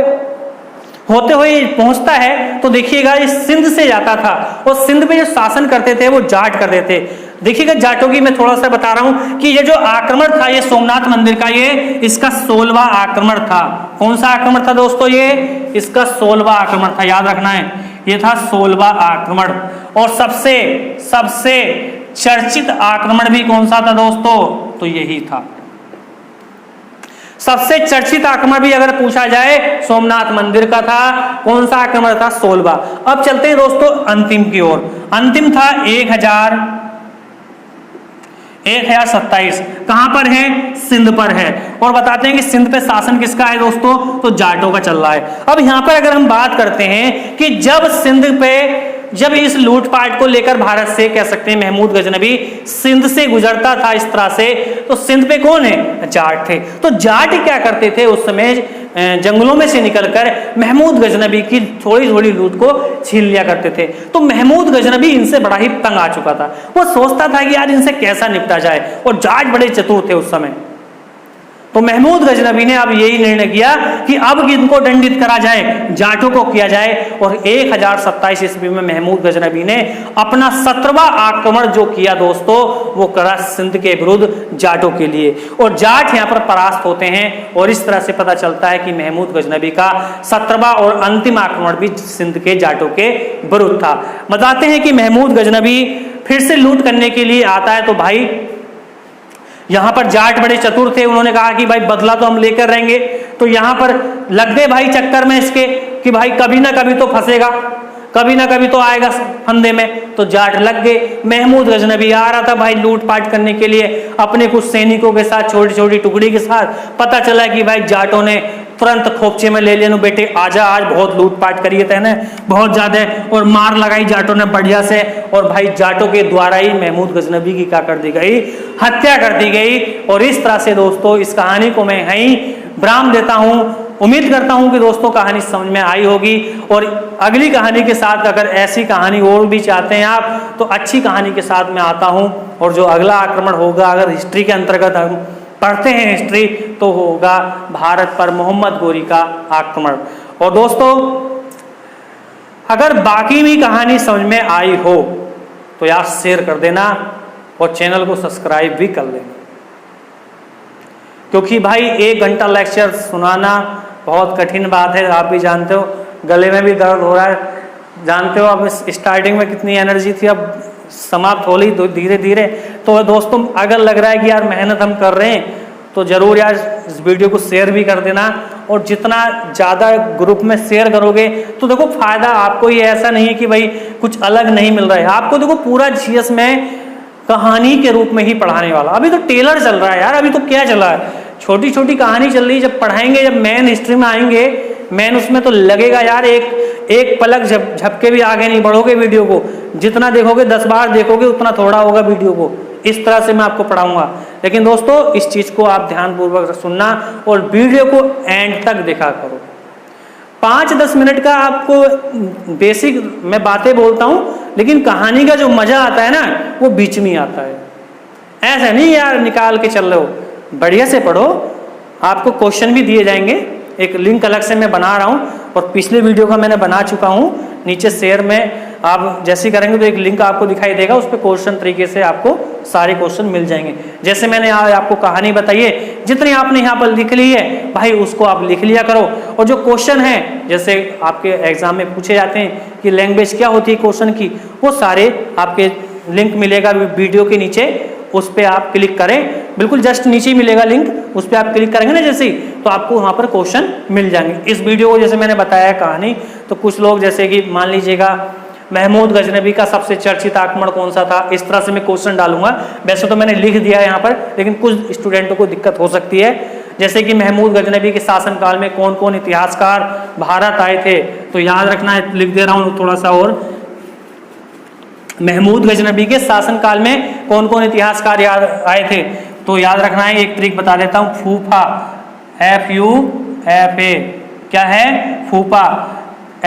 होते हुए पहुंचता है तो देखिएगा ये सिंध से जाता था, और सिंध में जो शासन करते थे वो जाट करते थे। देखिएगा जाटों की मैं थोड़ा सा बता रहा हूं कि ये जो आक्रमण था ये सोमनाथ मंदिर का, ये इसका 16वां आक्रमण था। कौन सा आक्रमण था दोस्तों? ये इसका 16वां आक्रमण था, याद रखना है, ये था 16वां आक्रमण। और सबसे चर्चित आक्रमण भी कौन सा था दोस्तों? तो यही था। सबसे चर्चित आक्रमण भी अगर पूछा जाए सोमनाथ मंदिर का था। कौन सा आक्रमण था? 16वां। अब चलते हैं दोस्तों अंतिम की ओर। अंतिम था 1027। कहां पर है? सिंध पर है। और बताते हैं कि सिंध पे शासन किसका है दोस्तों? तो जाटों का चल रहा है। अब यहां पर अगर हम बात करते हैं कि जब इस लूटपाट को लेकर भारत से, कह सकते हैं महमूद गजनबी सिंध से गुजरता था इस तरह से, तो सिंध पे कौन है? जाट थे। तो जाट क्या करते थे उस समय? जंगलों में से निकलकर महमूद गजनबी की थोड़ी थोड़ी लूट को छीन लिया करते थे। तो महमूद गजनबी इनसे बड़ा ही तंग आ चुका था। वो सोचता था कि यार इनसे कैसा निपटा जाए, और जाट बड़े चतुर थे उस समय। तो महमूद गजनबी ने अब यही निर्णय किया कि अब इनको दंडित करा जाए, जाटों को किया जाए। और 1027 ईस्वी में महमूद गजनबी ने अपना 17वां आक्रमण जो किया दोस्तों, वो करा सिंध के विरुद्ध जाटों के लिए। और जाट यहाँ पर परास्त होते हैं, और इस तरह से पता चलता है कि महमूद गजनबी का 17वां और अंतिम आक्रमण भी सिंध के जाटों के विरुद्ध था। बताते हैं कि महमूद गजनबी फिर से लूट करने के लिए आता है। तो भाई यहां पर जाट बड़े चतुर थे, उन्होंने कहा कि भाई बदला तो हम लेकर रहेंगे। तो यहां पर लग गए भाई चक्कर में इसके कि भाई कभी ना कभी तो फंसेगा, कभी ना कभी तो आएगा फंदे में। तो जाट लग गए। महमूद गजनबी आ रहा था भाई लूटपाट करने के लिए अपने कुछ सैनिकों के साथ, छोटी छोटी टुकड़ी के साथ। पता चला कि भाई जाटों ने तुरंत खोपचे में ले लिया, बेटे आजा, आज बहुत लूटपाट करिए तैने बहुत ज्यादा, और मार लगाई जाटों ने बढ़िया से। और भाई जाटों के द्वारा ही महमूद गजनबी की क्या कर दी गई? हत्या कर दी गई। और इस तरह से दोस्तों इस कहानी को मैं यहीं विराम देता हूं। उम्मीद करता हूं कि दोस्तों कहानी समझ में आई होगी। और अगली कहानी के साथ, अगर ऐसी कहानी और भी चाहते हैं आप, तो अच्छी कहानी के साथ मैं आता हूं। और जो अगला आक्रमण होगा, अगर हिस्ट्री के अंतर्गत हम पढ़ते हैं हिस्ट्री, तो होगा भारत पर मोहम्मद गोरी का आक्रमण। और दोस्तों अगर बाकी भी कहानी समझ में आई हो तो यार शेयर कर देना, और चैनल को सब्सक्राइब भी कर लेना। क्योंकि भाई 1 घंटा लेक्चर सुनाना बहुत कठिन बात है, आप भी जानते हो। गले में भी दर्द हो रहा है, जानते हो। अब स्टार्टिंग में कितनी एनर्जी थी, अब समाप्त हो रही धीरे धीरे। तो दोस्तों अगर लग रहा है कि यार मेहनत हम कर रहे हैं, तो जरूर यार इस वीडियो को शेयर भी कर देना। और जितना ज़्यादा ग्रुप में शेयर करोगे तो देखो फायदा आपको ही, ऐसा नहीं है कि भाई कुछ अलग नहीं मिल रहा है आपको। देखो पूरा GS में कहानी के रूप में ही पढ़ाने वाला। अभी तो टेलर चल रहा है यार, अभी तो क्या चल रहा है, छोटी छोटी कहानी चल रही है। जब पढ़ाएंगे, जब मेन हिस्ट्री में आएंगे, मेन उसमें तो लगेगा यार एक पलक झपके भी आगे नहीं बढ़ोगे। वीडियो को जितना देखोगे 10 बार देखोगे उतना थोड़ा होगा वीडियो को। इस तरह से मैं आपको पढ़ाऊंगा। लेकिन दोस्तों इस चीज को आप ध्यानपूर्वक सुनना और वीडियो को एंड तक देखा करो। 5-10 मिनट का आपको बेसिक मैं बातें बोलता हूं, लेकिन कहानी का जो मजा आता है ना, वो बीच में आता है। ऐसा नहीं यार निकाल के चल रहे हो, बढ़िया से पढ़ो। आपको क्वेश्चन भी दिए जाएंगे, एक लिंक अलग से मैं बना रहा हूं, और पिछले वीडियो का मैंने बना चुका हूं। नीचे शेयर में आप जैसे ही करेंगे तो एक लिंक आपको दिखाई देगा, उस पर क्वेश्चन तरीके से आपको सारे क्वेश्चन मिल जाएंगे। जैसे मैंने आपको कहानी बताई है, जितनी आपने यहाँ पर लिख ली है भाई उसको आप लिख लिया करो। और जो क्वेश्चन है, जैसे आपके एग्जाम में पूछे जाते हैं कि लैंग्वेज क्या होती है क्वेश्चन की, वो सारे आपके लिंक मिलेगा वीडियो के नीचे, उस पर आप क्लिक करें, बिल्कुल जस्ट नीचे ही मिलेगा लिंक, उस पर आप क्लिक करेंगे ना जैसे ही, तो आपको वहाँ पर क्वेश्चन मिल जाएंगे। इस वीडियो को जैसे मैंने बताया कहानी, तो कुछ लोग जैसे कि मान लीजिएगा महमूद गजनबी का सबसे चर्चित आक्रमण कौन सा था, इस तरह से मैं क्वेश्चन डालूंगा। वैसे तो मैंने लिख दिया है यहाँ पर, लेकिन कुछ स्टूडेंटों को दिक्कत हो सकती है। जैसे कि महमूद गजनबी के शासनकाल में कौन कौन इतिहासकार भारत आए थे, तो याद रखना है, लिख दे रहा हूँ थोड़ा सा और। महमूद गजनबी के शासनकाल में कौन कौन इतिहासकार आए थे, तो याद रखना है, एक ट्रिक बता देता हूँ, फूफा, FUFA, क्या है, फूफा।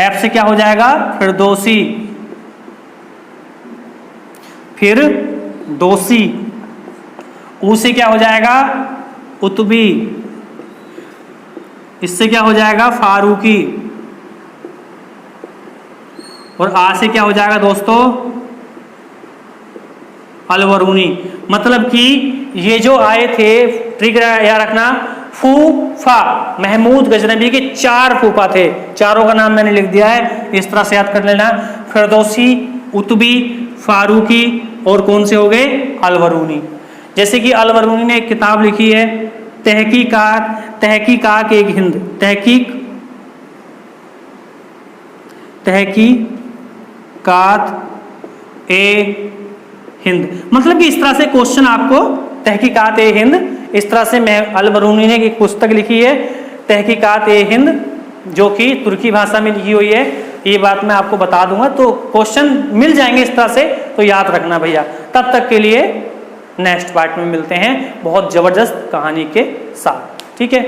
F से क्या हो जाएगा, फिरदौसी, फिर दोसी। ऊ से क्या हो जाएगा, उतबी। इससे क्या हो जाएगा, फारूकी। और आ से क्या हो जाएगा दोस्तों, अलवरूनी। मतलब कि ये जो आए थे, ट्रिक याद रखना, फूफा, महमूद गजनबी के 4 फूफा थे, चारों का नाम मैंने लिख दिया है, इस तरह से याद कर लेना। फिरदौसी, उतबी, फारूकी और कौन से हो गए, अलवरूनी। जैसे कि अलवरूनी ने एक किताब लिखी है, तहकीकात एक हिंद, तहकीकात ए हिंद। मतलब कि इस तरह से क्वेश्चन आपको, तहकीकात ए हिंद, इस तरह से अलबरूनी ने एक पुस्तक लिखी है तहकीकात ए हिंद, जो कि तुर्की भाषा में लिखी हुई है। ये बात मैं आपको बता दूंगा, तो क्वेश्चन मिल जाएंगे इस तरह से, तो याद रखना भैया। तब तक के लिए नेक्स्ट पार्ट में मिलते हैं बहुत जबरदस्त कहानी के साथ, ठीक है।